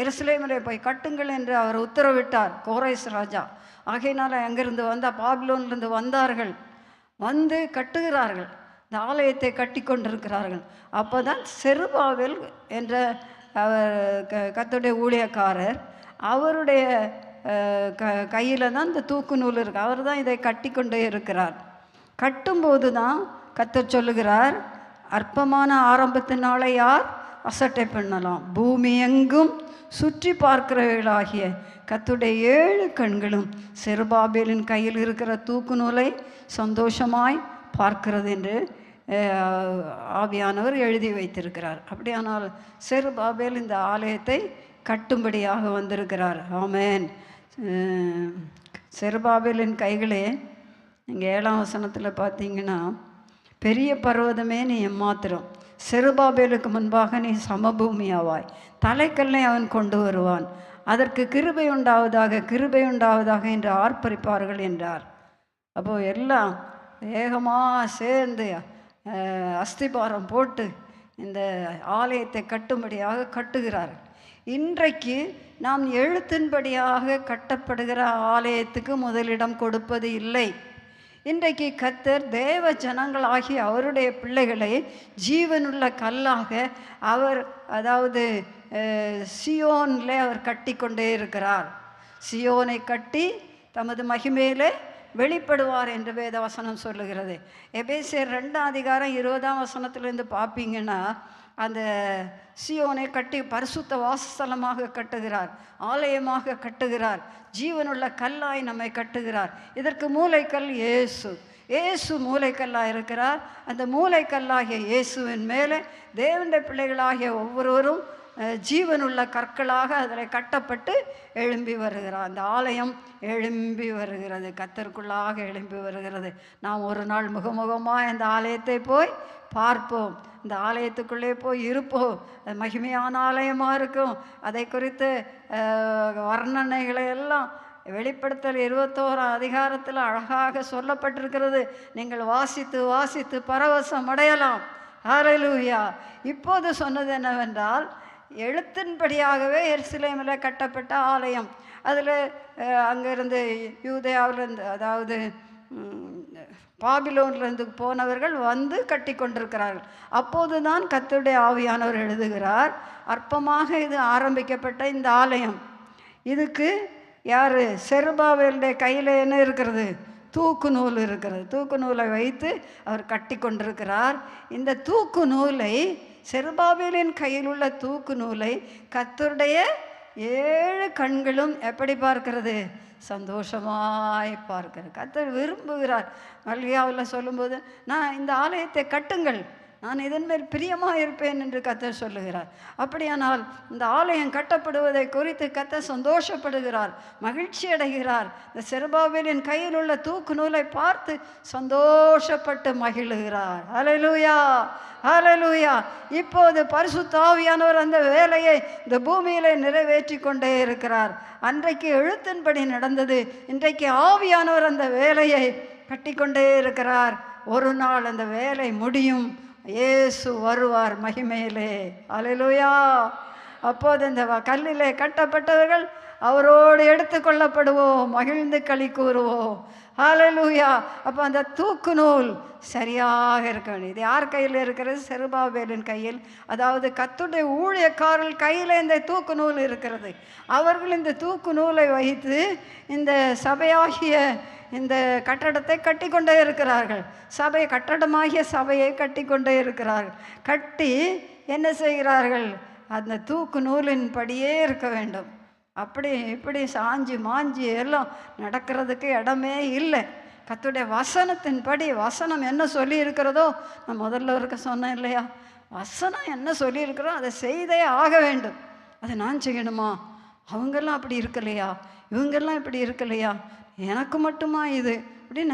எருசலேமிலே போய் கட்டுங்கள் என்று அவர் உத்தரவிட்டார், கோரேஸ் ராஜா. ஆகையினால அங்கிருந்து வந்தால் பாபிலோனிலிருந்து வந்தார்கள், வந்து கட்டுகிறார்கள், இந்த ஆலயத்தை கட்டி கொண்டிருக்கிறார்கள். அப்போ தான் செருபாபேல் என்ற அவர் கர்த்தருடைய ஊழியக்காரர், அவருடைய கையில் தான் இந்த தூக்கு நூல் இருக்குது. அவர் தான் இதை கட்டி கொண்டே இருக்கிறார். கட்டும்போது தான் கர்த்தர் சொல்லுகிறார், அற்பமான ஆரம்பத்தினாலே யார் அசட்டை பண்ணலாம்? பூமி எங்கும் சுற்றி பார்க்கிறவர்களாகிய கர்த்தருடைய 7 கண்களும் செருபாபேலின் கையில் இருக்கிற தூக்கு நூலை சந்தோஷமாய் பார்க்கிறது என்று ஆவியானவர் எழுதி வைத்திருக்கிறார். அப்படியானால் செருபாபேல் இந்த ஆலயத்தை கட்டும்படியாக வந்திருக்கிறார். ஆமென். செருபாபேலின் கைகளே, இங்கே 7ஆம் வசனத்தில் பார்த்தீங்கன்னா, பெரிய பர்வதமே நீ எம்மாத்திரம், செருபாபேலுக்கு முன்பாக நீ சமபூமியாவாய், தலைக்கல்லை அவன் கொண்டு வருவான், அதற்கு கிருபை உண்டாவதாக கிருபை உண்டாவதாக என்று ஆர்ப்பரிப்பார்கள் என்றார். அப்போது எல்லாம் வேகமாக சேர்ந்து அஸ்திபாரம் போட்டு இந்த ஆலயத்தை கட்டும்படியாக கட்டுகிறார்கள். இன்றைக்கு நாம் எழுத்தின்படியாக கட்டப்படுகிற ஆலயத்துக்கு முதலிடம் கொடுப்பது இல்லை. இன்றைக்கு கர்த்தர் தேவ ஜனங்களாகி அவருடைய பிள்ளைகளை ஜீவனுள்ள கல்லாக அவர், அதாவது சியோனில் அவர் கட்டி கொண்டே இருக்கிறார். சியோனை கட்டி தமது மகிமையிலே வெளிப்படுவார் என்று வேத வசனம் சொல்லுகிறது. எபேசியர் 2ஆம் அதிகாரம் 20ஆம் வசனத்திலேருந்து பார்ப்பீங்கன்னா, அந்த சியோனை கட்டி பரிசுத்த வாசஸ்தலமாக கட்டுகிறார், ஆலயமாக கட்டுகிறார், ஜீவனுள்ள கல்லாய் நம்மை கட்டுகிறார். இதற்கு மூலைக்கல் இயேசு. இயேசு மூலைக்கல்லாக இருக்கிறார். அந்த மூலைக்கல்லாகிய இயேசுவின் மேலே தேவனுடைய பிள்ளைகளாகிய ஒவ்வொருவரும் ஜீவனுள்ள கற்களாக அதில் கட்டப்பட்டு எழும்பி வருகிறார். அந்த ஆலயம் எழும்பி வருகிறது, கர்த்தருக்குள்ளாக எழும்பி வருகிறது. நாம் ஒரு நாள் முகமுகமாக இந்த ஆலயத்தை போய் பார்ப்போம், இந்த ஆலயத்துக்குள்ளே போய் இருப்போம். அது மகிமையான ஆலயமாக இருக்கும். அதை குறித்து வர்ணனைகளை எல்லாம் வெளிப்படுத்தல் 21ஆம் அதிகாரத்தில் அழகாக சொல்லப்பட்டிருக்கிறது. நீங்கள் வாசித்து வாசித்து பரவசம் அடையலாம். ஹல்லேலூயா. இப்போது சொன்னது என்னவென்றால், எழுத்தின்படியாகவே எருசலேமில் கட்டப்பட்ட ஆலயம். அதில் அங்கேருந்து யூதேயாவிலேருந்து, அதாவது பாபிலோன்லேருந்து போனவர்கள் வந்து கட்டி கொண்டிருக்கிறார்கள். அப்போது தான் கர்த்தருடைய ஆவியானவர் எழுதுகிறார், அற்பமாக இது ஆரம்பிக்கப்பட்ட இந்த ஆலயம், இதுக்கு யார்? செருபாபேலுடைய கையில் என்ன இருக்கிறது? தூக்கு நூல் இருக்கிறது. தூக்கு நூலை வைத்து அவர் கட்டி கொண்டிருக்கிறார். இந்த தூக்கு நூலை, செருபாபேலின் கையில் உள்ள தூக்கு நூலை கர்த்தருடைய 7 கண்களும் எப்படி பார்க்கிறது? சந்தோஷமாய் பார்க்கிறது. கர்த்தர் விரும்புகிறார். மல்கியாவில் சொல்லும்போது, நான் இந்த ஆலயத்தை கட்டுங்கள், நான் இதன் மேல் பிரியமாக இருப்பேன் என்று கர்த்தர் சொல்லுகிறார். அப்படியானால் இந்த ஆலயம் கட்டப்படுவதை குறித்து கர்த்தர் சந்தோஷப்படுகிறார், மகிழ்ச்சி அடைகிறார். இந்த செருபாபேலின் கையில் உள்ள தூக்கு நூலை பார்த்து சந்தோஷப்பட்டு மகிழுகிறார். ஹல்லேலூயா, ஹல்லேலூயா. இப்போது பரிசுத்த ஆவியானவர் அந்த வேலையை இந்த பூமியிலே நிறைவேற்றி கொண்டே இருக்கிறார். அன்றைக்கு எழுத்தின்படி நடந்தது, இன்றைக்கு ஆவியானவர் அந்த வேலையை கட்டிக்கொண்டே இருக்கிறார். ஒரு நாள் அந்த வேலை முடியும், இயேசு வருவார் மகிமையிலே. ஹல்லேலூயா. அப்போது இந்த கல்லிலே கட்டப்பட்டவர்கள் அவரோடு எடுத்துக்கொள்ளப்படுவோம், மகிழ்ந்து களி கூறுவோம். ஹல்லேலூயா. அப்போ அந்த தூக்கு நூல் சரியாக இருக்க வேண்டியது யார் கையில் இருக்கிறது? செருபாபேலின் கையில். அதாவது கர்த்தருடைய ஊழியக்காரர்கள் கையில் இந்த தூக்கு நூல் இருக்கிறது. அவர்கள் இந்த தூக்கு நூலை வைத்து இந்த சபையாகிய இந்த கட்டடத்தை கட்டி கொண்டே இருக்கிறார்கள். சபை, கட்டடமாகிய சபையை கட்டி கொண்டே இருக்கிறார்கள். கட்டி என்ன செய்கிறார்கள்? அந்த தூக்கு நூலின் படியே இருக்க வேண்டும். அப்படி இப்படி சாஞ்சி மாஞ்சி எல்லாம் நடக்கிறதுக்கு இடமே இல்லை. கர்த்தருடைய வசனத்தின்படி, வசனம் என்ன சொல்லி இருக்கிறதோ, நான் முதல்ல இருக்க சொன்னேன் இல்லையா, வசனம் என்ன சொல்லியிருக்கிறோ அதை செய்தே ஆக வேண்டும். அதை நான் செய்யணுமா? அவங்கெல்லாம் அப்படி இருக்கலையா, இவங்கெல்லாம் இப்படி இருக்கலையா, எனக்கு மட்டுமா இது அப்படின்னு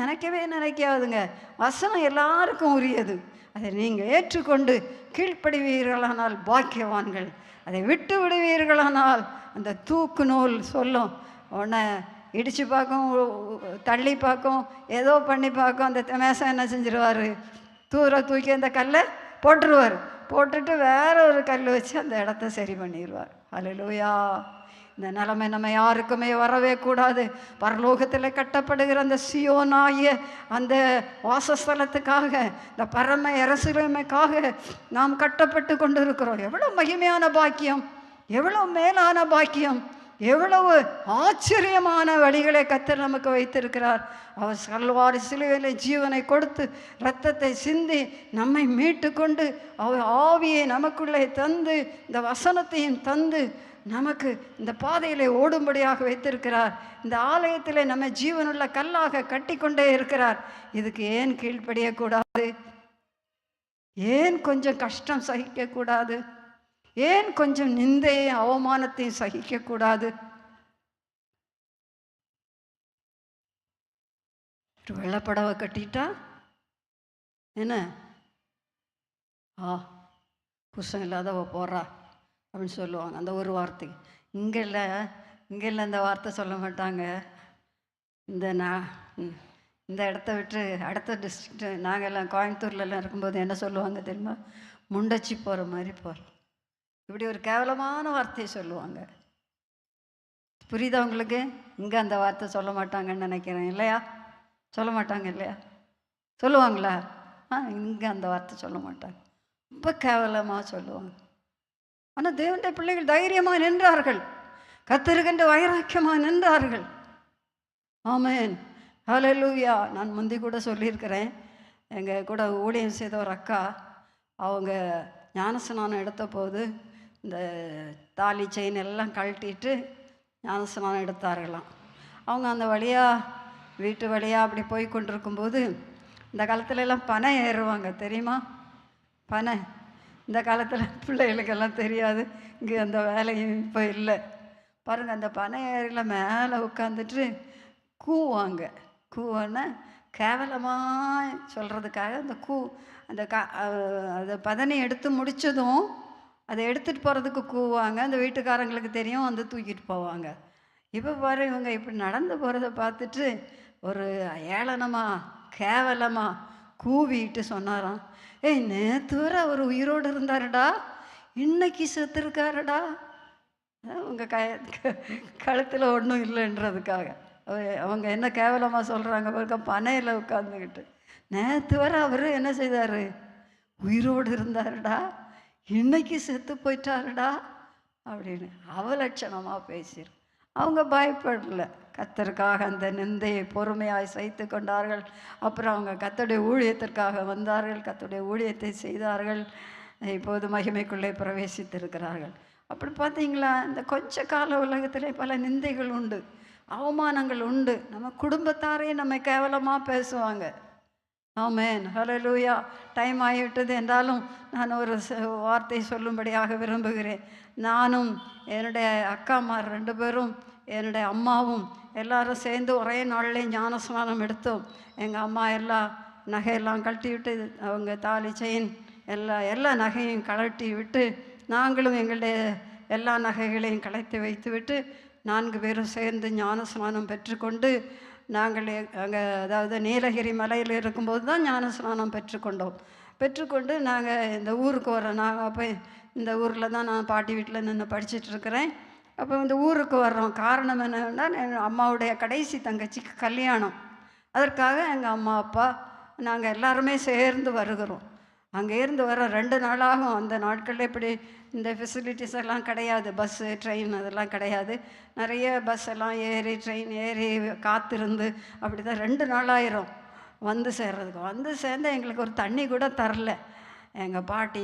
நினைக்காதுங்க. வசனம் எல்லாருக்கும் உரியது. அதை நீங்கள் ஏற்றுக்கொண்டு கீழ்ப்படுவீர்களானால் பாக்கியவான்கள். அதை விட்டு விடுவீர்களானால் அந்த தூக்கு நூல் சொல்லும், உன்னை இடித்து பார்க்கும், தள்ளி பார்க்கும், ஏதோ பண்ணி பார்க்கும். அந்த மேசம் என்ன செஞ்சிருவார்? தூக்கி அந்த கல்லை போட்டுருவார். போட்டுட்டு வேற ஒரு கல் வச்சு அந்த இடத்த சரி பண்ணிடுவார். ஹல்லேலூயா. இந்த நிலைமை நம்ம யாருக்குமே வரவே கூடாது. பரலோகத்தில் கட்டப்படுகிற அந்த சியோனாகிய அந்த வாசஸ்தலத்துக்காக, இந்த பரம எருசலேமுக்காக நாம் கட்டப்பட்டு கொண்டு இருக்கிறோம். எவ்வளோ மகிமையான பாக்கியம், எவ்வளோ மேலான பாக்கியம், எவ்வளவு ஆச்சரியமான வழிகளை கர்த்தர் நமக்கு வைத்திருக்கிறார். அவர் கல்வாரி சிலுவையில் ஜீவனை கொடுத்து இரத்தத்தை சிந்தி நம்மை மீட்டு கொண்டு அவர் ஆவியை நமக்குள்ளே தந்து இந்த வசனத்தையும் தந்து நமக்கு இந்த பாதையிலே ஓடும்படியாக வைத்திருக்கிறார். இந்த ஆலயத்திலே நம்ம ஜீவனுள்ள கல்லாக கட்டி கொண்டே இருக்கிறார். இதுக்கு ஏன் கீழ்ப்படியக்கூடாது? ஏன் கொஞ்சம் கஷ்டம் சகிக்கக்கூடாது? ஏன் கொஞ்சம் நிந்தையும் அவமானத்தையும் சகிக்கக்கூடாது? வெள்ளப்படவை கட்டிட்டா என்ன, குஷம் இல்லாதவ போறா அப்படின்னு சொல்லுவாங்க, அந்த ஒரு வார்த்தைக்கு. இங்கெல்லாம் இந்த வார்த்தை சொல்ல மாட்டாங்க. இந்த இடத்த விட்டு அடுத்த டிஸ்ட்ரிக்ட், நாங்கள்லாம் கோயம்புத்தூர்லலாம் இருக்கும்போது என்ன சொல்லுவாங்க தெரியுமா? முண்டச்சி போகிற மாதிரி போகிறோம், இப்படி ஒரு கேவலமான வார்த்தையை சொல்லுவாங்க. புரியுதா உங்களுக்கு? இங்கே அந்த வார்த்தை சொல்ல மாட்டாங்கன்னு நினைக்கிறேன் இல்லையா? சொல்ல மாட்டாங்க இல்லையா? சொல்லுவாங்களா? இங்கே அந்த வார்த்தை சொல்ல மாட்டாங்க, ரொம்ப கேவலமாக சொல்லுவாங்க. ஆனால் தேவனுடைய பிள்ளைகள் தைரியமாக நின்றார்கள், கர்த்தருக்கென்று வைராக்கியமாக நின்றார்கள். ஆமென், ஹல்லேலூயா. நான் முந்தி கூட சொல்லியிருக்கிறேன், எங்கள் கூட ஊழியம் செய்த ஒரு அக்கா, அவங்க ஞானஸ்நானம் எடுத்த போது இந்த தாலி செயின் எல்லாம் கழட்டிட்டு ஞானஸ்நானம் எடுத்தார்களாம். அவங்க அந்த வழியாக, வீட்டு வழியாக அப்படி போய் கொண்டிருக்கும்போது, இந்த காலத்துல எல்லாம் பனை ஏறுவாங்க தெரியுமா? பனை, இந்த காலத்தில் பிள்ளைகளுக்கெல்லாம் தெரியாது. இங்கே அந்த வேலையும் இப்போ இல்லை. பாருங்கள், அந்த பனை ஏரியில் மேலே உட்காந்துட்டு கூவாங்க. கூவன்னா கேவலமாக சொல்கிறதுக்காக அந்த அந்த அதை பதனி எடுத்து முடித்ததும் அதை எடுத்துகிட்டு போகிறதுக்கு கூவாங்க. அந்த வீட்டுக்காரங்களுக்கு தெரியும், வந்து தூக்கிட்டு போவாங்க. இப்போ பாரு, இவங்க இப்படி நடந்து போகிறத பார்த்துட்டு ஒரு ஏளனமாக கேவலமாக கூவிட்டு சொன்னாராம், ஏய் நேற்று வர அவர் உயிரோடு இருந்தாருடா, இன்னைக்கு செத்துருக்காருடா. உங்கள் கழுத்தில் ஒன்றும் இல்லைன்றதுக்காக அவங்க என்ன கேவலமாக சொல்கிறாங்க பாருங்க. பனையில் உட்காந்துக்கிட்டு நேற்று வர அவர் என்ன செய்தார், உயிரோடு இருந்தாருடா, இன்னைக்கு செத்து போயிட்டாருடா அப்படின்னு அவலட்சணமாக பேசிடு. அவங்க பயப்படல. கர்த்தருக்காக அந்த நிந்தையை பொறுமையாய் சகித்து கொண்டார்கள். அப்புறம் அவங்க கர்த்தருடைய ஊழியத்திற்காக வந்தார்கள், கர்த்தருடைய ஊழியத்தை செய்தார்கள். இப்போது மகிமைக்குள்ளே பிரவேசித்திருக்கிறார்கள். அப்படி பார்த்தீங்களா, இந்த கொஞ்ச கால உலகத்திலே பல நிந்தைகள் உண்டு, அவமானங்கள் உண்டு. நம்ம குடும்பத்தாரே நம்மை கேவலமாக பேசுவாங்க. ஆமென், ஹல்லேலூயா. டைம் ஆகிவிட்டது என்றாலும் நான் ஒரு வார்த்தை சொல்லும்படியாக விரும்புகிறேன். நானும் என்னுடைய அக்காமார் 2 பேரும் என்னுடைய அம்மாவும் எல்லாரும் சேர்ந்து ஒரே நாளிலே ஞானஸ்நானம் எடுத்தோம். எங்கள் அம்மா எல்லா நகையெல்லாம் கழட்டி விட்டு, அவங்க தாலி செயின் எல்லா நகையும் கழட்டி விட்டு, நாங்களும் எங்களுடைய எல்லா நகைகளையும் கலைத்து வைத்து விட்டு 4 பேரும் சேர்ந்து ஞானஸ்நானம் பெற்றுக்கொண்டு, நாங்கள் அங்கே அதாவது நீலகிரி மலையில் இருக்கும்போது தான் ஞானஸ்நானம் பெற்றுக்கொண்டு நாங்கள் இந்த ஊருக்கு வரோம். நாங்கள் அப்போ இந்த ஊரில் தான் நான் பாட்டி வீட்டில் நின்று படிச்சுட்ருக்கிறேன். அப்போ இந்த ஊருக்கு வர்றோம். காரணம் என்னன்னா, என் அம்மாவுடைய கடைசி தங்கச்சிக்கு கல்யாணம். அதற்காக எங்கள் அம்மா அப்பா நாங்கள் எல்லாருமே சேர்ந்து வருகிறோம். அங்கேருந்து வர 2 நாளாகும். அந்த நாட்களில் இப்படி இந்த ஃபெசிலிட்டிஸ் எல்லாம் கிடையாது, பஸ்ஸு ட்ரெயின் அதெல்லாம் கிடையாது. நிறைய பஸ் எல்லாம் ஏறி ட்ரெயின் ஏறி காத்திருந்து அப்படி தான் 2 நாளாயிரும் வந்து சேர்றதுக்கு. வந்து சேர்ந்து எங்களுக்கு ஒரு தண்ணி கூட தரல. எங்கள் பாட்டி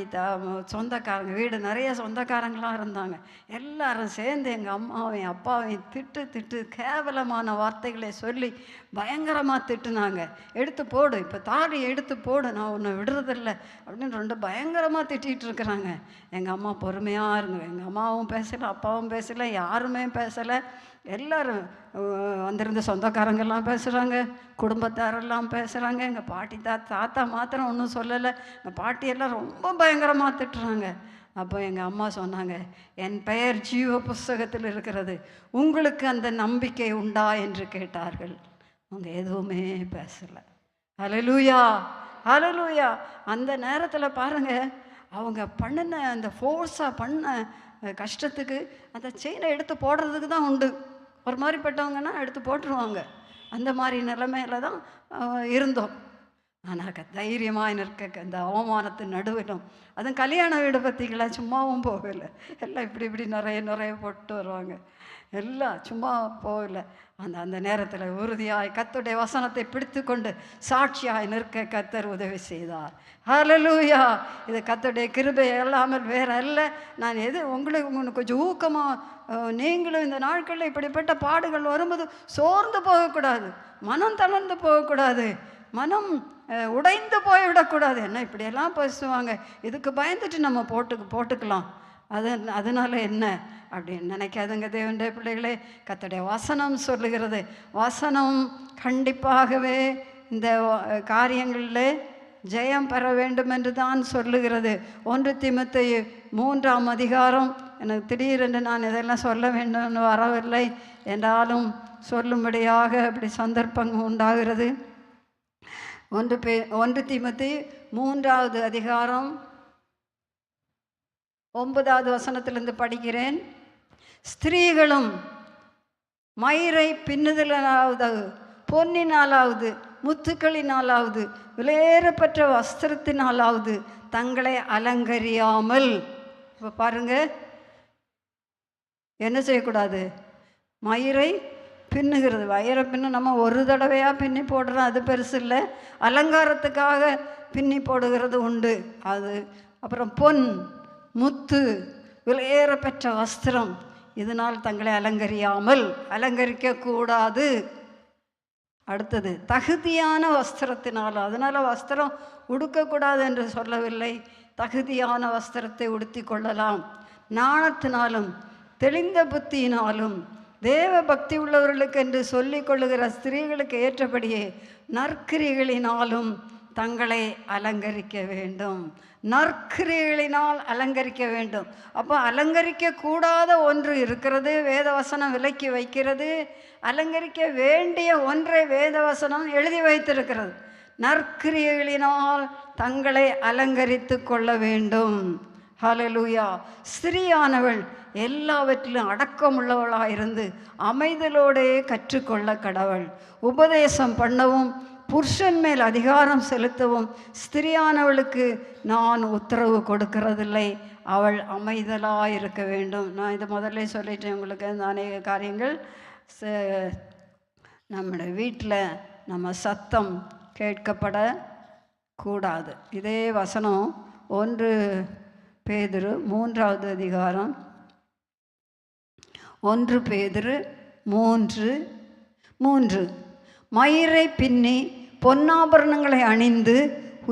சொந்தக்காரங்க வீடு நிறைய சொந்தக்காரங்களாம் இருந்தாங்க. எல்லாரும் சேர்ந்து எங்கள் அம்மாவையும் அப்பாவையும் திட்டு கேவலமான வார்த்தைகளை சொல்லி பயங்கரமாக திட்டுனாங்க. எடுத்து போடு, இப்போ தாலி எடுத்து போடு, நான் உன்னை விடுறதில்ல அப்படின்னு 2 பயங்கரமாக திட்டிகிட்டு இருக்கிறாங்க. எங்கள் அம்மா பொறுமையாக இருங்க. எங்கள் அம்மாவும் பேசலை, அப்பாவும் பேசலை, யாருமே பேசலை. எல்லோரும் வந்திருந்த சொந்தக்காரங்கெல்லாம் பேசுகிறாங்க, குடும்பத்தாரெல்லாம் பேசுகிறாங்க. எங்கள் பாட்டி தாத்தா மாத்திரம் ஒன்றும் சொல்லலை. எங்கள் பாட்டியெல்லாம் ரொம்ப பயங்கரமாக திட்டுறாங்க. அப்போ எங்கள் அம்மா சொன்னாங்க, என் பெயர் ஜீவ புஸ்தகத்தில் இருக்கிறது, உங்களுக்கு அந்த நம்பிக்கை உண்டா என்று கேட்டார்கள். அவங்க எதுவுமே பேசலை. ஹல்லேலூயா, ஹல்லேலூயா. அந்த நேரத்தில் பாருங்கள், அவங்க பண்ணின அந்த ஃபோர்ஸாக பண்ண கஷ்டத்துக்கு அந்த செயினை எடுத்து போடுறதுக்கு தான் உண்டு. ஒரு மாதிரிப்பட்டவங்கன்னா எடுத்து போட்டுருவாங்க. அந்த மாதிரி நிலைமையில தான் இருந்தோம். ஆனால் தைரியமாக நிற்க அந்த அவமானத்தின் நடுவிலும், அதுவும் கல்யாண வீடு பற்றிங்களா, சும்மாவும் போகலை. எல்லாம் இப்படி நிறைய போட்டு வருவாங்க. எல்லாம் சும்மா போகலை. அந்த நேரத்தில் உறுதியாய் கர்த்தருடைய வசனத்தை பிடித்து கொண்டு சாட்சியாய் நிற்க கர்த்தர் உதவி செய்தார். ஹல்லேலூயா. இது கர்த்தருடைய கிருபை அல்லாமல் வேற அல்ல. நான் உங்களுக்கு கொஞ்சம் ஊக்கமாக, நீங்களும் இந்த நாட்களில் இப்படிப்பட்ட பாடுகள் வரும்போது சோர்ந்து போகக்கூடாது, மனம் தளர்ந்து போகக்கூடாது, மனம் உடைந்து போய்விடக்கூடாது. என்ன இப்படியெல்லாம் பேசுவாங்க, இதுக்கு பயந்துட்டு நம்ம போட்டுக்கலாம், அதனால என்ன அப்படின்னு நினைக்காதுங்க தேவனுடைய பிள்ளைகளே. கர்த்தருடைய வசனம் சொல்லுகிறது, வசனம் கண்டிப்பாகவே இந்த காரியங்களில் ஜெயம் பெற வேண்டும் என்று தான் சொல்லுகிறது. 1 தீமோத்தேயு 3ஆம் அதிகாரம். எனக்கு திடீரென்று நான் இதெல்லாம் சொல்ல வேண்டும்னு வரவில்லை, என்றாலும் சொல்லும்படியாக அப்படி சந்தர்ப்பம் உண்டாகிறது. 1 தீமோத்தேயு 3ஆவது அதிகாரம் 9வது வசனத்திலிருந்து படிக்கிறேன். ஸ்திரீகளும் மயிரை பின்னுதலாவது, பொன்னினாலாவது, முத்துக்களினாலாவது, விலையேறப்பெற்ற வஸ்திரத்தினாலாவது தங்களை அலங்கரியாமல். இப்போ பாருங்க, என்ன செய்யக்கூடாது, மயிரை பின்னுகிறது. வயிறை பின்னு நம்ம ஒரு தடவையாக பின்னி போடுறோம், அது பெருசு இல்லை. அலங்காரத்துக்காக பின்னி போடுகிறது உண்டு அது. அப்புறம் பொன், முத்து, விலையேறப்பெற்ற வஸ்திரம், இதனால் தங்களை அலங்கரிக்கக்கூடாது. அடுத்தது தகுதியான வஸ்திரத்தினால். அதனால் வஸ்திரம் உடுக்கக்கூடாது என்று சொல்லவில்லை, தகுதியான வஸ்திரத்தை உடுத்தி கொள்ளலாம். ஞானத்தினாலும் தெளிந்த புத்தியினாலும் தேவ பக்தி உள்ளவர்களுக்கு என்று சொல்லிக் கொள்ளுகிற ஸ்திரீகளுக்கு ஏற்றபடியே நற்கிரிகளினாலும் தங்களை அலங்கரிக்க வேண்டும். நற்கிரிகளினால் அலங்கரிக்க வேண்டும். அப்போ அலங்கரிக்க கூடாத ஒன்று இருக்கிறது, வேதவசனம் விலக்கி வைக்கிறது. அலங்கரிக்க வேண்டிய ஒன்றை வேதவசனம் எழுதி வைத்திருக்கிறது. நற்கிரிகளினால் தங்களை அலங்கரித்து கொள்ள வேண்டும். ஹல்லேலூயா. ஸ்திரீயானவள் எல்லாவற்றிலும் அடக்கமுள்ளவளாக இருந்து அமைதலோடே கற்றுக்கொள்ள கடவள். உபதேசம் பண்ணவும் புருஷன் மேல் அதிகாரம் செலுத்தவும் ஸ்திரியானவளுக்கு நான் உத்தரவு கொடுக்கிறதில்லை. அவள் அமைதலாக இருக்க வேண்டும். நான் இதை முதல்ல சொல்லிட்டேன் உங்களுக்கு. இந்த அநேக காரியங்கள் நம்முடைய வீட்டில் நம்ம சத்தம் கேட்கப்படக்கூடாது. இதே வசனம் 1 பேதுரு 3வது அதிகாரம் 1 பேதுரு 3:3 மயிரை பின்னி பொன்னாபரணங்களை அணிந்து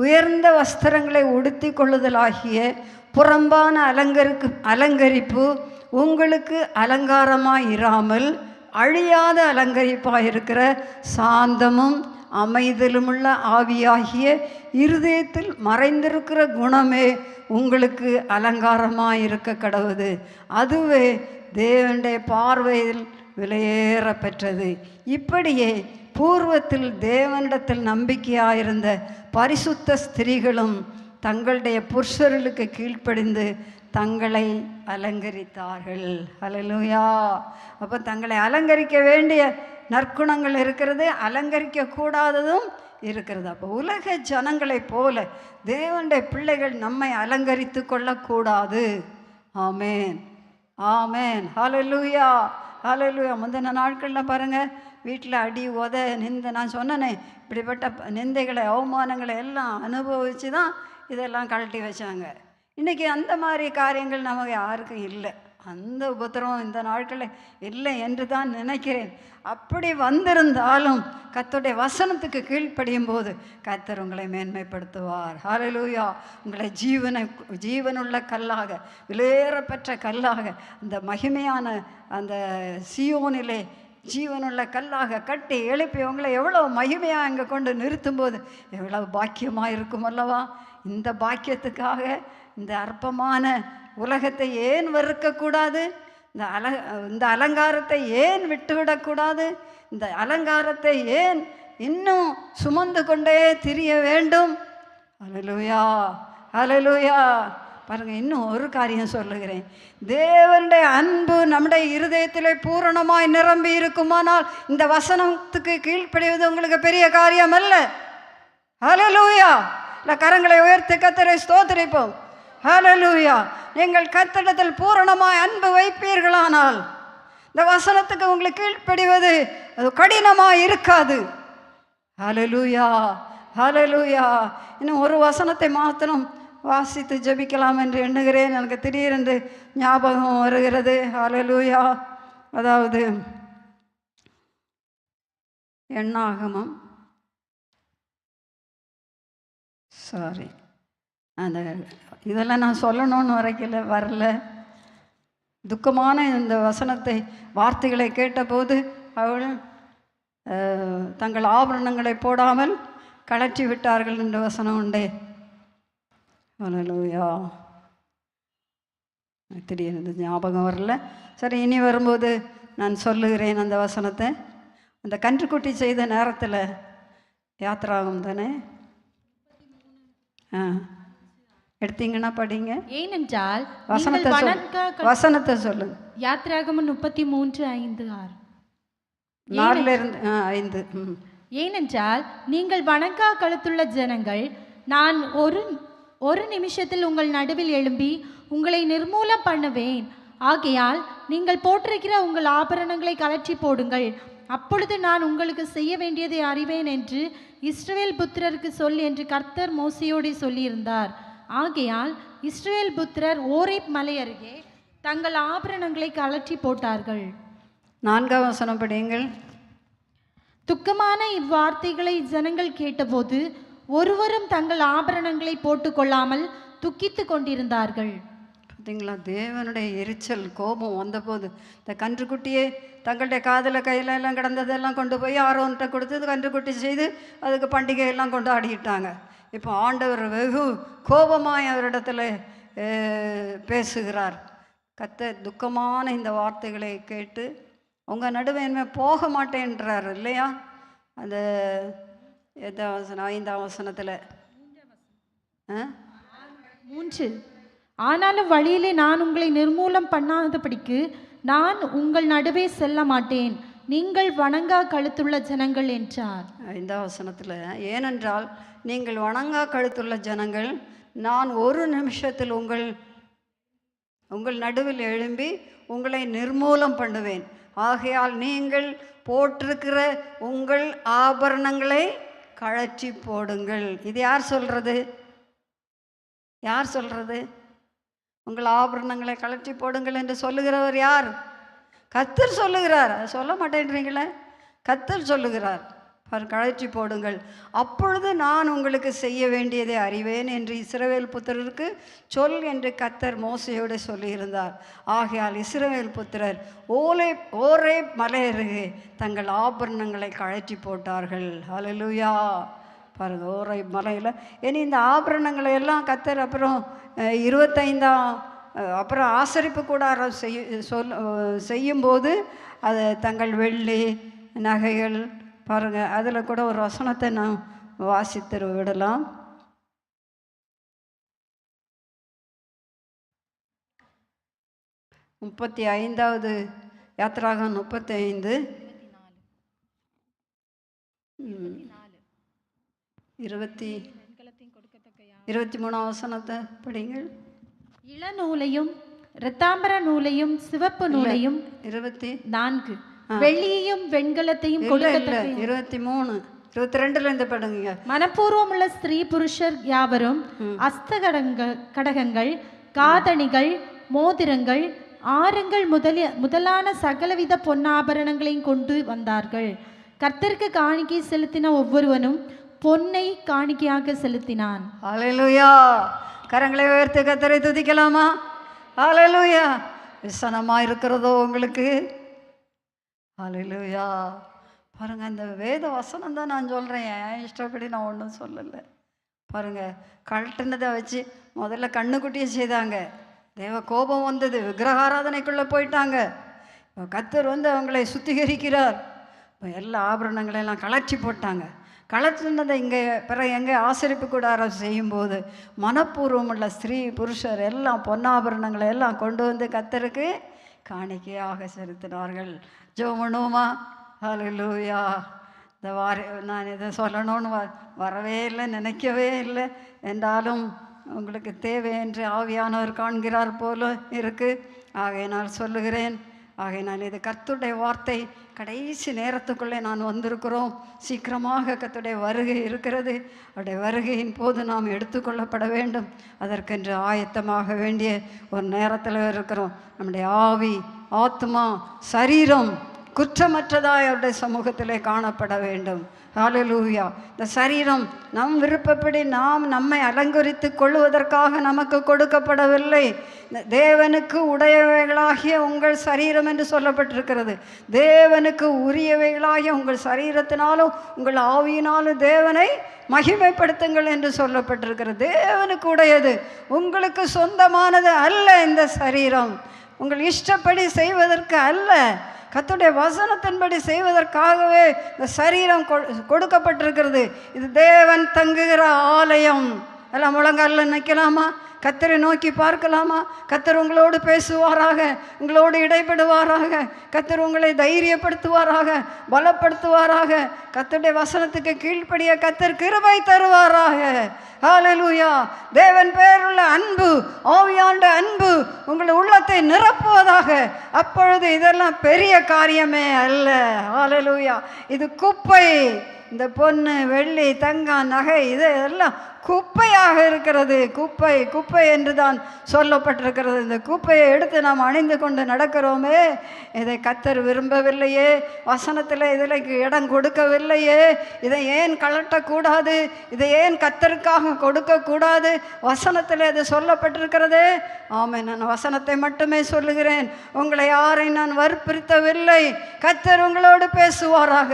உயர்ந்த வஸ்திரங்களை உடுத்தி கொள்ளுதலாகிய புறம்பான அலங்கரிப்பு உங்களுக்கு அலங்காரமாய் இராமல் அழியாத அலங்கரிப்பாக இருக்கிற சாந்தமும் அமைதலுமுள்ள ஆவியாகிய இருதயத்தில் மறைந்திருக்கிற குணமே உங்களுக்கு அலங்காரமாக இருக்க கடவுது. அதுவே தேவனுடைய பார்வையில் விலையேற பெற்றது. இப்படியே பூர்வத்தில் தேவனிடத்தில் நம்பிக்கையாயிருந்த பரிசுத்த ஸ்திரீகளும் தங்களுடைய புருஷர்களுக்கு கீழ்ப்படிந்து தங்களை அலங்கரித்தார்கள். ஹல்லேலூயா. அப்போ தங்களை அலங்கரிக்க வேண்டிய நற்குணங்கள் இருக்கிறது, அலங்கரிக்க கூடாததும் இருக்கிறது. அப்போ உலக ஜனங்களைப் போல தேவனுடைய பிள்ளைகள் நம்மை அலங்கரித்து கொள்ளக்கூடாது. ஆமேன், ஆமேன். ஹல்லேலூயா, ஹல்லேலூயா. முந்தின நாட்களில் பாருங்கள், வீட்டில் அடி உத நிந்தை, நான் சொன்னனே இப்படிப்பட்ட நிந்தைகளை அவமானங்களை எல்லாம் அனுபவித்து தான் இதெல்லாம் கழட்டி வச்சாங்க. இன்றைக்கி அந்த மாதிரி காரியங்கள் நமக்கு யாருக்கும் இல்லை. அந்த உபத்திரவம் இந்த நாட்களில் இல்லை என்று தான் நினைக்கிறேன். அப்படி வந்திருந்தாலும் கர்த்தருடைய வசனத்துக்கு கீழ்ப்படியும் போது கர்த்தர் உங்களை மேன்மைப்படுத்துவார். ஹல்லேலூயா. உங்களை ஜீவனுள்ள கல்லாக, விலையேறப்பெற்ற கல்லாக, அந்த மகிமையான அந்த சீயோனிலே ஜீவனுள்ள கல்லாக கட்டி எழுப்பி உங்களை எவ்வளோ மகிமையாக அங்கே கொண்டு நிறுத்தும்போது எவ்வளவு பாக்கியமாக இருக்கும் அல்லவா? இந்த பாக்கியத்துக்காக இந்த அற்பமான உலகத்தை ஏன் வெறுக்கக்கூடாது? இந்த அலங்காரத்தை ஏன் விட்டுவிடக்கூடாது? இந்த அலங்காரத்தை ஏன் இன்னும் சுமந்து கொண்டே திரிய வேண்டும்? ஹல்லேலூயா, ஹல்லேலூயா. பாருங்கள், இன்னும் ஒரு காரியம் சொல்லுகிறேன். தேவனுடைய அன்பு நம்முடைய இருதயத்திலே பூரணமாய் நிரம்பி இருக்குமானால் இந்த வசனத்துக்கு கீழ்ப்படிவது உங்களுக்கு பெரிய காரியம் அல்ல. ஹல்லேலூயா. இல்லை, கரங்களை உயர்த்தி கர்த்தரை ஸ்தோத்திரிப்போம். ஹல்லேலூயா. நீங்கள் கர்த்தரிடத்தில் பூரணமாய் அன்பு வைப்பீர்களானால் இந்த வசனத்துக்கு உங்களுக்கு கீழ்ப்படிவது அது கடினமாக இருக்காது. ஹல்லேலூயா, ஹல்லேலூயா. இன்னும் ஒரு வசனத்தை மாத்திரம் வாசித்து ஜெபிக்கலாம் என்று எண்ணுகிறேன். எனக்கு திடீரென்று ஞாபகம் வருகிறது. ஹல்லேலூயா. அதாவது எண்ணாகமம், அந்த இதெல்லாம் நான் சொல்லணும்னு வரல. துக்கமான இந்த வசனத்தை வார்த்தைகளை கேட்டபோது அவள் தங்கள் ஆபரணங்களை போடாமல் கழற்றி விட்டார்கள் என்ற வசனம் உண்டே. ஹல்லேலூயா. திடீர்னு ஞாபகம் வரல. சரி, இனி வரும்போது நான் சொல்லுகிறேன் அந்த வசனத்தை. அந்த கன்றுக்குட்டி செய்த நேரத்தில் யாத்திராகம் தானே எடுத்தீங்கன்னா படிங்க. ஏனென்றால் வசனத்தை சொல்லுங்க. யாத்திராகமம் 33:5-6. 4-5. ஏனென்றால் நீங்கள் வணங்கா கழுத்துள்ள ஜனங்கள், நான் ஒரு நிமிஷத்தில் உங்கள் நடுவில் எழும்பி உங்களை நிர்மூலம் பண்ணுவேன். ஆகையால் நீங்கள் போட்டிருக்கிற உங்கள் ஆபரணங்களை கழற்றி போடுங்கள். அப்பொழுது நான் உங்களுக்கு செய்ய வேண்டியதை அறிவேன் என்று இஸ்ரவேல் புத்திரருக்கு சொல் என்று கர்த்தர் மோசேயோடு சொல்லியிருந்தார். ஆகையால் இஸ்ரவேல் புத்திரர் ஓரேப் மலை அருகே தங்கள் ஆபரணங்களை கழற்றி போட்டார்கள். 4ஆம் வசனம் படியுங்கள். துக்கமான இவ்வார்த்தைகளை ஜனங்கள் கேட்டபோது ஒருவரும் தங்கள் ஆபரணங்களை போட்டுக்கொள்ளாமல் துக்கித்து கொண்டிருந்தார்கள். பார்த்தீங்களா, தேவனுடைய எரிச்சல் கோபம் வந்தபோது இந்த கன்றுக்குட்டியே தங்களுடைய காதில் கையில் எல்லாம் கிடந்ததெல்லாம் கொண்டு போய் ஆரோன்கிட்ட கொடுத்து கன்றுக்குட்டி செய்து அதுக்கு பண்டிகையெல்லாம் கொண்டாடிட்டாங்க. இப்போ ஆண்டவர் வெகு கோபமாய் அவரிடத்துல பேசுகிறார். துக்கமான இந்த வார்த்தைகளை கேட்டு உங்கள் நடுவே என்ன போக மாட்டேன்றார் இல்லையா? அந்த 5ஆம் வசனத்தில் 3 ஆனாலும் வழியிலே நான் உங்களை நிர்மூலம் பண்ணாதபடிக்கு நான் உங்கள் நடுவே செல்ல மாட்டேன், நீங்கள் வணங்கா கழுத்துள்ள ஜனங்கள் என்றார். 5ஆம் வசனத்தில் ஏனென்றால் நீங்கள் வணங்கா கழுத்துள்ள ஜனங்கள், நான் ஒரு நிமிஷத்தில் உங்கள் நடுவில் எழும்பி உங்களை நிர்மூலம் பண்ணுவேன். ஆகையால் நீங்கள் போட்டிருக்கிற உங்கள் ஆபரணங்களை கழற்றி போடுங்கள். இது யார் சொல்றது? யார் சொல்றது? உங்கள் ஆபரணங்களை கழற்றி போடுங்கள் என்று சொல்லுகிறவர் யார்? கர்த்தர் சொல்லுகிறார். சொல்ல மாட்டேன்றீங்களே, கர்த்தர் சொல்லுகிறார். கழற்றி போடுங்கள், அப்பொழுது நான் உங்களுக்கு செய்ய வேண்டியதை அறிவேன் என்று இஸ்ரவேல் புத்திரருக்கு சொல் என்று கர்த்தர் மோசையோடு சொல்லியிருந்தார். ஆகையால் இஸ்ரவேல் புத்திரர் ஓரே மலையருகே தங்கள் ஆபரணங்களை கழற்றி போட்டார்கள். ஹல்லேலூயா. பாருங்கள், ஓரை மலையில் இனி இந்த ஆபரணங்களை எல்லாம் கர்த்தர் அப்புறம் 25ஆம் அப்புறம் ஆசரிப்பு கூடாரம் செய்யும்போது அதை தங்கள் வெள்ளி நகைகள் பாருங்கள், அதில் கூட ஒரு வசனத்தை நான் வாசித்து விடலாம். 35வது யாத்ராகமம் 35 23ஆம் வசனத்தை படிங்கள். இளநூலையும் இரத்தாம்பர நூலையும் சிவப்பு நூலையும் 24 வெள்ளியையும் வெண்கலத்தையும் 23 22 படுங்க. மனப்பூர்வமுள்ள ஸ்திரீ புருஷர் யாவரும் கடகங்கள், காதணிகள், மோதிரங்கள், ஆரங்கள் முதலான சகலவித பொன்னாபரணங்களையும் கொண்டு வந்தார்கள். கர்த்தருக்கு காணிக்கை செலுத்தின ஒவ்வொருவனும் பொன்னை காணிக்கையாக செலுத்தினான். ஹல்லேலூயா. கரங்களை உயர்த்தி கர்த்தரை துதிக்கலாமா? ஹல்லேலூயா. விசனமா இருக்கிறதோ உங்களுக்கு? ஹல்லேலூயா. பாருங்கள், அந்த வேத வசனம் தான் நான் சொல்கிறேன், என் இஷ்டப்படி நான் ஒன்றும் சொல்லலை. பாருங்கள், கழட்டினதை வச்சு முதல்ல கண்ணுக்குட்டியை செய்தாங்க. தேவ கோபம் வந்தது, விக்கிரகாராதனைக்குள்ளே போயிட்டாங்க. கர்த்தர் அவங்களை சுத்திகரிக்கிறார். எல்லா ஆபரணங்களெல்லாம் கலற்றி போட்டாங்க. கலற்றினதை இங்கே பிறகு எங்கே ஆசரிப்பு கூடாரம் செய்யும்போது மனப்பூர்வமுள்ள ஸ்திரீ புருஷர் எல்லாம் பொன்னாபரணங்களை எல்லாம் கொண்டு வந்து கர்த்தருக்கு காணிக்கையாக செலுத்தினார்கள். ஜெபம் பண்ணுவோமா? ஹல்லேலூயா. நான் இதை சொல்லணும்னு வரவே இல்லை, நினைக்கவே இல்லை. என்றாலும் உங்களுக்கு தேவை என்று ஆவியானவர் காண்கிறார் போல இருக்குது. ஆகையினால் சொல்லுகிறேன். ஆகையினால் இது கர்த்தருடைய வார்த்தை. கடைசி நேரத்துக்குள்ளே நான் வந்திருக்கிறோம். சீக்கிரமாக கர்த்தருடைய வருகை இருக்கிறது. அவருடைய வருகையின் போது நாம் எடுத்துக்கொள்ளப்பட வேண்டும். அதற்கென்று ஆயத்தமாக வேண்டிய ஒரு நேரத்தில் இருக்கிறோம். நம்முடைய ஆவி, ஆத்மா, சரீரம் குற்றமற்றதாய் அவருடைய சமூகத்திலே காணப்பட வேண்டும். ஹல்லேலூயா. இந்த சரீரம் நம் விருப்பப்படி நாம் நம்மை அலங்கரித்து கொள்வதற்காக நமக்கு கொடுக்கப்படவில்லை. தேவனுக்கு உடையவைகளாகிய உங்கள் சரீரம் என்று சொல்லப்பட்டிருக்கிறது. தேவனுக்கு உரியவைகளாகிய உங்கள் சரீரத்தினாலும் உங்கள் ஆவியினாலும் தேவனை மகிமைப்படுத்துங்கள் என்று சொல்லப்பட்டிருக்கிறது. தேவனுக்கு உடையது, உங்களுக்கு சொந்தமானது அல்ல. இந்த சரீரம் உங்கள் இஷ்டப்படி செய்வதற்கு அல்ல, கர்த்தருடைய வசனத்தின்படி செய்வதற்காகவே இந்த சரீரம் கொடுக்கப்பட்டிருக்கிறது. இது தேவன் தங்குகிற ஆலயம். எல்லாம் முழங்காலில் நிற்கலாமா? கர்த்தரை நோக்கி பார்க்கலாமா? கர்த்தர் உங்களோடு பேசுவாராக, உங்களோடு இடைப்படுவாராக. கர்த்தர் உங்களை தைரியப்படுத்துவாராக, பலப்படுத்துவாராக. கர்த்தருடைய வசனத்துக்கு கீழ்ப்படிய கர்த்தர் கிருபை தருவாராக. ஹல்லேலூயா. தேவன் பேருள்ள அன்பு, ஆவியாண்ட அன்பு உங்கள் உள்ளத்தை நிரப்புவதாக. அப்பொழுது இதெல்லாம் பெரிய காரியமே அல்ல. ஹல்லேலூயா. இது குப்பை. இந்த பொண்ணு, வெள்ளி, தங்கம், நகை இதெல்லாம் குப்பையாக இருக்கிறது. குப்பை குப்பை என்று தான் சொல்லப்பட்டிருக்கிறது. இந்த குப்பையை எடுத்து நாம் அணிந்து கொண்டு நடக்கிறோமே, இதை கர்த்தர் விரும்பவில்லையே. வசனத்தில் இதில் இடம் கொடுக்கவில்லையே. இதை ஏன் கலட்டக்கூடாது? இதை ஏன் கர்த்தருக்காக கொடுக்கக்கூடாது? வசனத்தில் இது சொல்லப்பட்டிருக்கிறதே. ஆமென். நான் வசனத்தை மட்டுமே சொல்லுகிறேன், உங்களை யாரை நான் வற்புறுத்தவில்லை. கர்த்தர் உங்களோடு பேசுவாராக,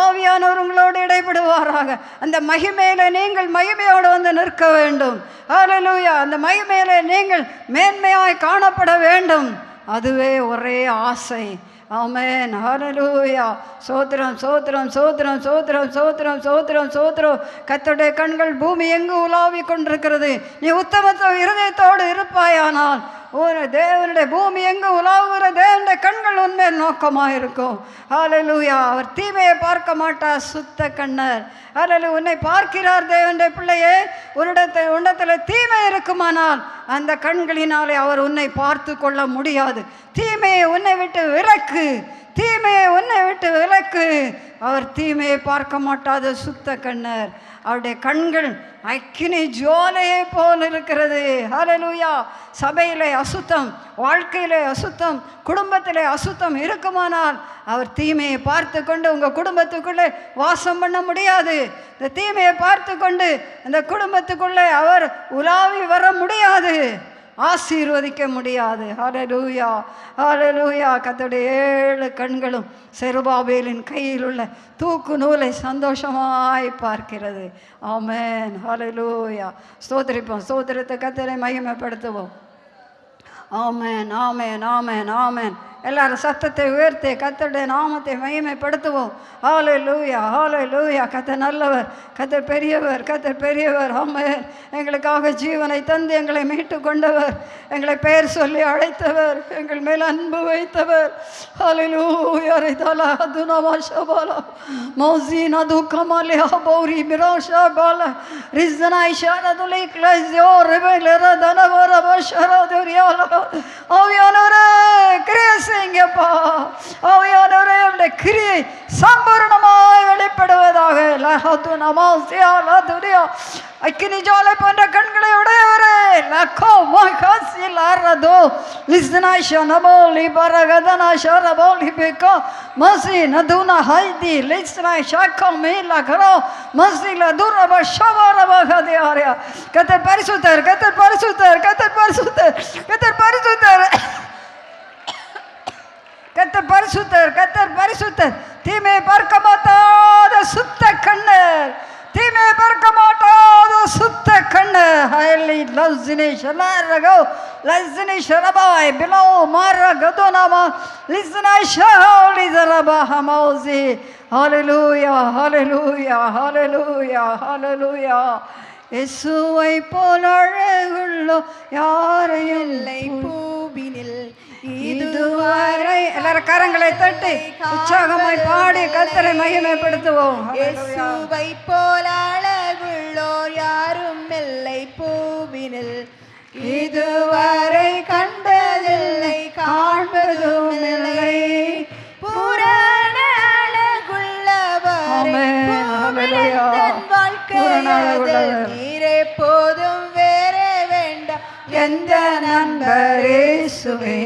ஆவியானவர் உங்களோடு இடைபடுவாராக. அந்த மகிமையில நீங்கள் மகிமையோடு வந்து நிற்க வேண்டும். ஹல்லேலூயா. அந்த மகிமையிலே நீங்கள் மேன்மையாய் காணப்பட வேண்டும். அதுவே ஒரே ஆசை. ஆமென். ஹல்லேலூயா. சோத்திரம் சோத்திரம் சோத்திரம் சோத்திரம் சோத்திரம் சோத்திரம் சோத்திரம். கர்த்தருடைய கண்கள் பூமி எங்கு உலாவி கொண்டிருக்கிறது. நீ உத்தமத்த இருதயத்தோடு இருப்பாயானால் ஒரு தேவனுடைய பூமி எங்கு உலாவுகிற தேவனுடைய கண்கள் உண்மையில் நோக்கமாக இருக்கும். ஹல்லேலூயா. அவர் தீமையை பார்க்க மாட்டார், சுத்த கண்ணர். ஹல்லேலூயா. உன்னை பார்க்கிறார் தேவனுடைய பிள்ளையே. உன்னிடத்தில் தீமை இருக்குமானால் அந்த கண்களினாலே அவர் உன்னை பார்த்து கொள்ள முடியாது. தீமையை உன்னை விட்டு விலக்கு, தீமையை உன்னை விட்டு விலக்கு. அவர் தீமையை பார்க்க மாட்டாத சுத்த கண்ணர். அவருடைய கண்கள் அக்கினி ஜுவாலையை போல் இருக்கிறது. ஹல்லேலூயா. சபையிலே அசுத்தம், வாழ்க்கையிலே அசுத்தம், குடும்பத்திலே அசுத்தம் இருக்குமானால் அவர் தீமையை பார்த்து கொண்டு உங்கள் குடும்பத்துக்குள்ளே வாசம் பண்ண முடியாது. இந்த தீமையை பார்த்து கொண்டு இந்த குடும்பத்துக்குள்ளே அவர் உலாவி வர முடியாது, ஆசீர்வதிக்க முடியாது. ஹல்லேலூயா. ஹல்லேலூயா. கர்த்தருடைய 7 கண்களும் செருபாபேலின் கையில் உள்ள தூக்கு நூலை சந்தோஷமாய் பார்க்கிறது. ஆமென். ஹல்லேலூயா. ஸ்தோத்திரிப்போம். ஸ்தோத்திரத்தை கர்த்தரை மகிமைப்படுத்துவோம். ஆமென் ஆமென் ஆமென் ஆமென். எல்லாரும் சத்தத்தை உயர்த்தி கர்த்தருடைய நாமத்தை மகிமைப்படுத்துவோம். ஹல்லேலூயா ஹல்லேலூயா. கர்த்தர் நல்லவர், கர்த்தர் பெரியவர், கர்த்தர் பெரியவர். ஆமென். எங்களுக்காக ஜீவனை தந்து எங்களை மீட்டு கொண்டவர், எங்களை பெயர் சொல்லி அழைத்தவர், எங்கள் மேல் அன்பு வைத்தவர். ஹல்லேலூயா. ரிதலா துனமா ஷபாலா மௌசினா துகமாலியா பௌரி மிராஷா பாலா ரிஸ்னா இஷாரா துலை க்ளைஸோ ரெபெலரா தனவர பஷரா துரியாலா. ஆவியானவரே கிரியை செய்யுங்கப்பா. ஆவியானவரே உம்முடைய கிரியை சம்பூர்ணமாய் வெளிப்படுவதாக. லஹது நமாசியா லதுரியா. அக்கினி ஜுவாலை போன்ற கண்களை உடையவரே. லக்கோ மகாசி லாரதோ லிஸ்னாஷா நபோலி பரகதனா ஷரபோலி பெக்கோ மசி நதுனா ஹைதி லிஸ்னாஷா கமேலா கரோ மசி லதுரப ஷவரப கதியாரியா. கர்த்தர் பரிசுத்தர், கர்த்தர் பரிசுத்தர், கர்த்தர் பரிசுத்தர், கர்த்தர் பரிசுத்தர், கர்த்தர் பரிசுத்தர், கர்த்தர் பரிசுத்தர். தீமையை பார்க்க மாட்டாத சுத்த கண்ணர், தீமையை பார்க்க மாட்டாத சுத்த கண்ணர். ஹைலி லவ்ஸினி ஷலாரகோ லவ்ஸினி ஷரபாய் பிலோ மார கதோனாமா லிஸ்னாய் ஷஹோலி ஜரபா ஹமௌசி. ஹல்லேலூயா ஹல்லேலூயா ஹல்லேலூயா ஹல்லேலூயா. இயேசுவை போல் அழகுள்ளோ யாரையும் இல்லை பூவினில் இதுவரை. எல்லாரும் கரங்களை தட்டி உற்சாகமாய் பாடி கர்த்தரை மகிமைப்படுத்துவோம். இயேசுவை போல் அழகுள்ளோர் யாரும் இல்லை பூவினில், இதுவரை கண்டதில்லை காண்பதும் இல்லை. பூரண அழகுள்ளவரை வாழ்க்கையில் நீரே போதும், வேறே வேண்டாம் எந்த நண்பரேசுவே.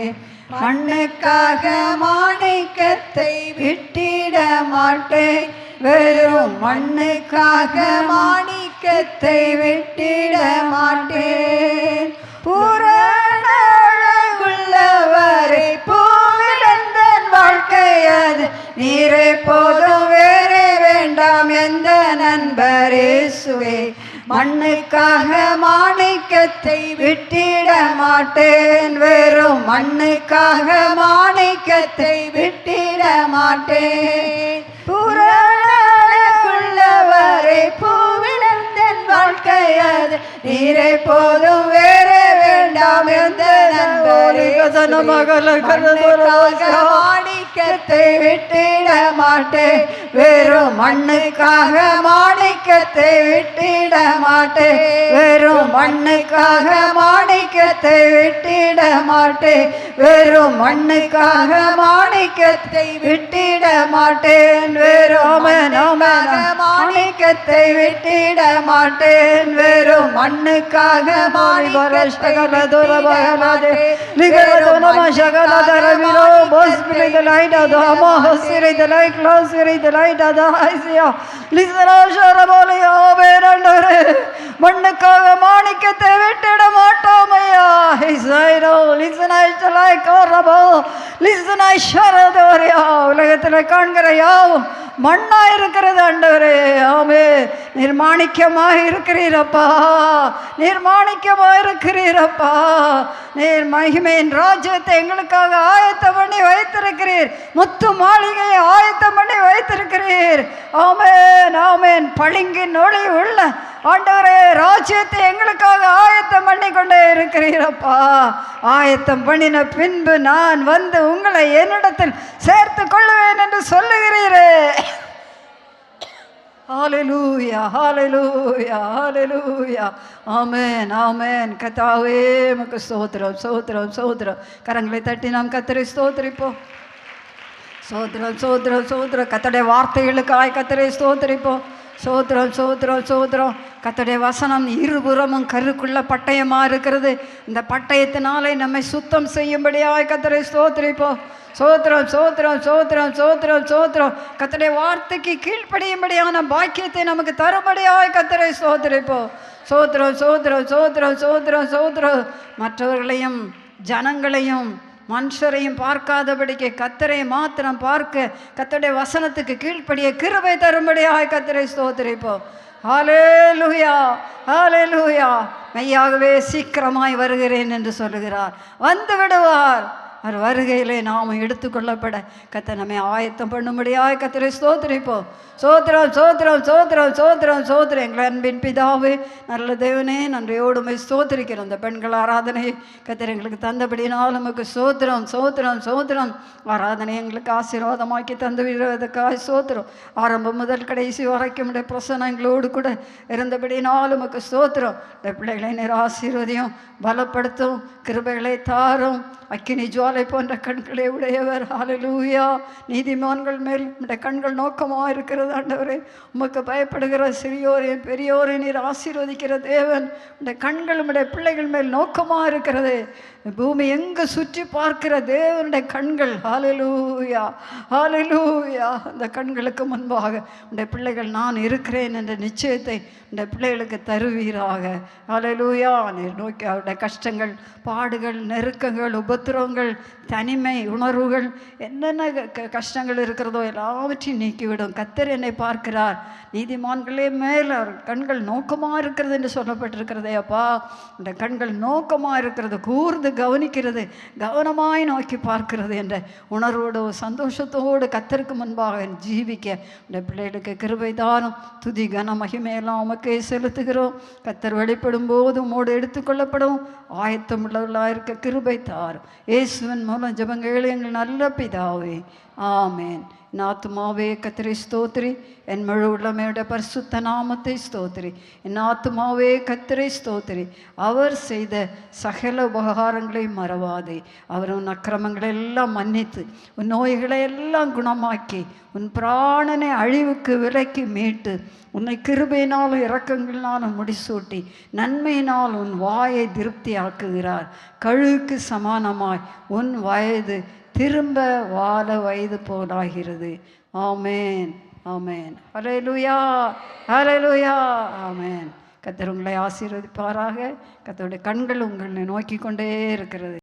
மண்ணுக்காக மாணிக்கத்தை விட்டிட மாட்டேன், வெறும் மண்ணுக்காக மாணிக்கத்தை விட்டிட மாட்டேன். பூரண அழகுள்ளவரை பூவிழந்தன் வாழ்க்கையது நீரே போதும், வேறே வேண்டாம் எந்த நண்பரேசுவே. மண்ணுக்காக மாணிக்கத்தை விட்டிட மாட்டேன், வெறும் மண்ணுக்காக மாணிக்கத்தை விட்டிட மாட்டேன். புறவுள்ளவரை பூவிழந்தன் வாழ்க்கையது நீரை போதும், வேறே வேண்டாம் எந்த நண்பரே. மாணிக்கத்தை விட்டிட மாட்டேன், வெறும் மண்ணுக்காக மாணிக்கத்தை விட்டிட மாட்டேன், வெறும் மண்ணுக்காக மாணிக்கத்தை விட்டிட மாட்டேன், வெறும் மண்ணுக்காக மாணிக்கத்தை விட்டிட மாட்டேன், வெறும் மாணிக்கத்தை விட்டிட மாட்டேன், வெறும் மண்ணுக்காக மண்ணுக்காக மாணிக்கத்தை விட்டிட மாட்டோம் ஐயா. உலகத்தில் காண்கிற யாவும் மண்ணா இருக்கிறது ஆண்டவரே. ஆமே, நீர் மாணிக்கமாக இருக்கிறீரப்பா, நீர் மாணிக்கமாக இருக்கிறீரப்பா. நீர் மகிமையின் ராஜ்யத்தை எங்களுக்காக ஆயத்தம் பண்ணி வைத்திருக்கிறீர், முத்து மாளிகையை ஆயத்தம் பண்ணி வைத்திருக்கிறீர். ஆமேன் ஆமேன். பளிங்கின் ஒளி உள்ள ஆண்டவரே ராஜ்யத்தை எங்களுக்காக ஆயத்தம் பண்ணி கொண்டே இருக்கிறீரப்பா. ஆயத்தம் பண்ணின பின்பு நான் வந்து உங்களை என்னிடத்தில் சேர்த்து கொள்ளுவேன் என்று சொல்லுகிறீரே. ஹல்லேலூயா ஹல்லேலூயா ஹல்லேலூயா. ஆமென் ஆமென். கர்த்தாவே உமக்கு ஸ்தோத்திரம் ஸ்தோத்திரம் ஸ்தோத்திரம். கரங்களை தட்டி நாம் கர்த்தரை ஸ்தோத்திரிப்போம். ஸ்தோத்திரம் ஸ்தோத்திரம் ஸ்தோத்திரம். கர்த்தருடைய வார்த்தைகளுக்காய் கர்த்தரை ஸ்தோத்திரிப்போம். சோத்திரம் சோத்திரம் சோத்திரம். கர்த்தருடைய வசனம் இருபுறமும் கருக்குள்ள பட்டயமாக இருக்கிறது. இந்த பட்டயத்தினாலே நம்மை சுத்தம் செய்யும்படியாய் கர்த்தரை ஸ்தோத்திரிப்போம். சோத்திரம் சோத்திரம் சோத்திரம் சோத்திரம் சோத்திரம். கர்த்தருடைய வார்த்தைக்கு கீழ்ப்படியும்படியான பாக்கியத்தை நமக்கு தரும்படியாய் கர்த்தரை ஸ்தோத்திரிப்போம். சோத்திரம் சோத்திரம் சோத்திரம் சோத்திரம் சோத்திரம். மற்றவர்களையும் ஜனங்களையும் மனுஷரையும் பார்க்காதபடிக்கு கர்த்தரை மாத்திரம் பார்க்க கர்த்தருடைய வசனத்துக்கு கீழ்ப்படிய கிருபை தரும்படியாய் கர்த்தரை ஸ்தோத்திரிப்போம். ஹல்லேலூயா ஹல்லேலூயா. மெய்யாகவே சீக்கிரமாய் வருகிறேன் என்று சொல்லுகிறார். வந்து விடுவார். அவர் வருகையிலே நாம் எடுத்துக்கொள்ளப்பட கர்த்தர் நம்மை ஆயத்தம் பண்ணும்படியாய் கர்த்தரை ஸ்தோத்திரிப்போம். சோத்திரம் சோத்திரம் சோத்திரம் சோத்திரம் சோத்திரம். எங்கள் அன்பின் பிதாவே, நல்ல தேவனே, நன்றியோடுமை ஸ்தோத்திரிக்கிறோம். அந்த பெண்கள் ஆராதனை கர்த்தர் எங்களுக்கு தந்தபடினால் நமக்கு சோத்திரம் சோத்திரம் சோத்திரம். ஆராதனை எங்களுக்கு ஆசீர்வாதமாக்கி தந்து விடுவதற்காக சோத்திரம். ஆரம்பம் முதல் கடைசி வரைக்கும் பிரசனங்களோடு கூட இருந்தபடினால் நமக்கு சோத்திரம். இந்த பிள்ளைகளை நேர ஆசீர்வதியும், பலப்படுத்தும், கிருபைகளை தாரும். அக்கினி ஜுவாலை போன்ற கண்களை உடையவர். ஹல்லேலூயா. நீதிமான்கள் மேல் உடைய கண்கள் நோக்கமாக இருக்கிறது ஆண்டவரே. உமக்கு பயப்படுகிற சிறியோரையும் பெரியோரையும் நீர் ஆசீர்வதிக்கிற தேவன். உடைய கண்கள் உடைய பிள்ளைகள் மேல் நோக்கமாக இருக்கிறது. பூமி எங்கு சுற்றி பார்க்கிற தேவனுடைய கண்கள். ஹல்லேலூயா ஹல்லேலூயா. அந்த கண்களுக்கு முன்பாக உடைய பிள்ளைகள் நான் இருக்கிறேன் என்ற நிச்சயத்தை உடைய பிள்ளைகளுக்கு தருவீராக. ஹல்லேலூயா. நீர் நோக்கி அவருடைய கஷ்டங்கள், பாடுகள், நெருக்கங்கள், உபத்திரவங்கள், தனிமை உணர்வுகள், என்னென்ன கஷ்டங்கள் இருக்கிறதோ எல்லாவற்றையும் நீக்கிவிடும். கர்த்தர் என்னை பார்க்கிறார். நீதிமான்களே மேல் அவர் கண்கள் நோக்கமாக இருக்கிறது என்று சொல்லப்பட்டிருக்கிறதே அப்பா. இந்த கண்கள் நோக்கமாக இருக்கிறது, கூர்ந்து கவனிக்கிறது, கவனமாய் நோக்கி பார்க்கிறது என்ற உணர்வோடு சந்தோஷத்தோடு கர்த்தருக்கு முன்பாக ஜீவிக்க இந்த பிள்ளைகளுக்கு கிருபை தாரும். துதி கன மகிமையெல்லாம் உமக்கே செலுத்துகிறோம். கர்த்தர் வெளிப்படும் போது உம்மோடு எடுத்துக்கொள்ளப்படும் ஆயத்தம் உள்ளவர்களாக இருக்க கிருபை தாரும். இயேசுவின் மூலம் ஜெபங்கள் எங்கள் நல்ல பிதாவே. ஆமேன். என் ஆத்துமாவே கர்த்தரை ஸ்தோத்திரி, என் முழு உள்ளமையுடைய பரிசுத்த நாமத்தை ஸ்தோத்திரி. என் ஆத்துமாவே கர்த்தரை ஸ்தோத்திரி. அவர் செய்த சகல உபகாரங்களை மறவாதே. அவர் உன் அக்கிரமங்களை எல்லாம் மன்னித்து, உன் நோய்களை எல்லாம் குணமாக்கி, உன் பிராணனை அழிவுக்கு விலக்கி மீட்டு, உன்னை கிருபையினாலும் இரக்கங்களினாலும் முடிசூட்டி, நன்மையினால் உன் வாயை திருப்தி ஆக்குகிறார். கழுகுக்கு சமானமாய் உன் வயது திரும்ப வாழ வயது போலாகிறது. ஆமேன் ஆமேன். ஹல்லேலூயா ஹல்லேலூயா. ஆமேன். கர்த்தர் உங்களை ஆசீர்வதிப்பாராக. கர்த்தருடைய கண்கள் உங்களை நோக்கி கொண்டே இருக்கிறது.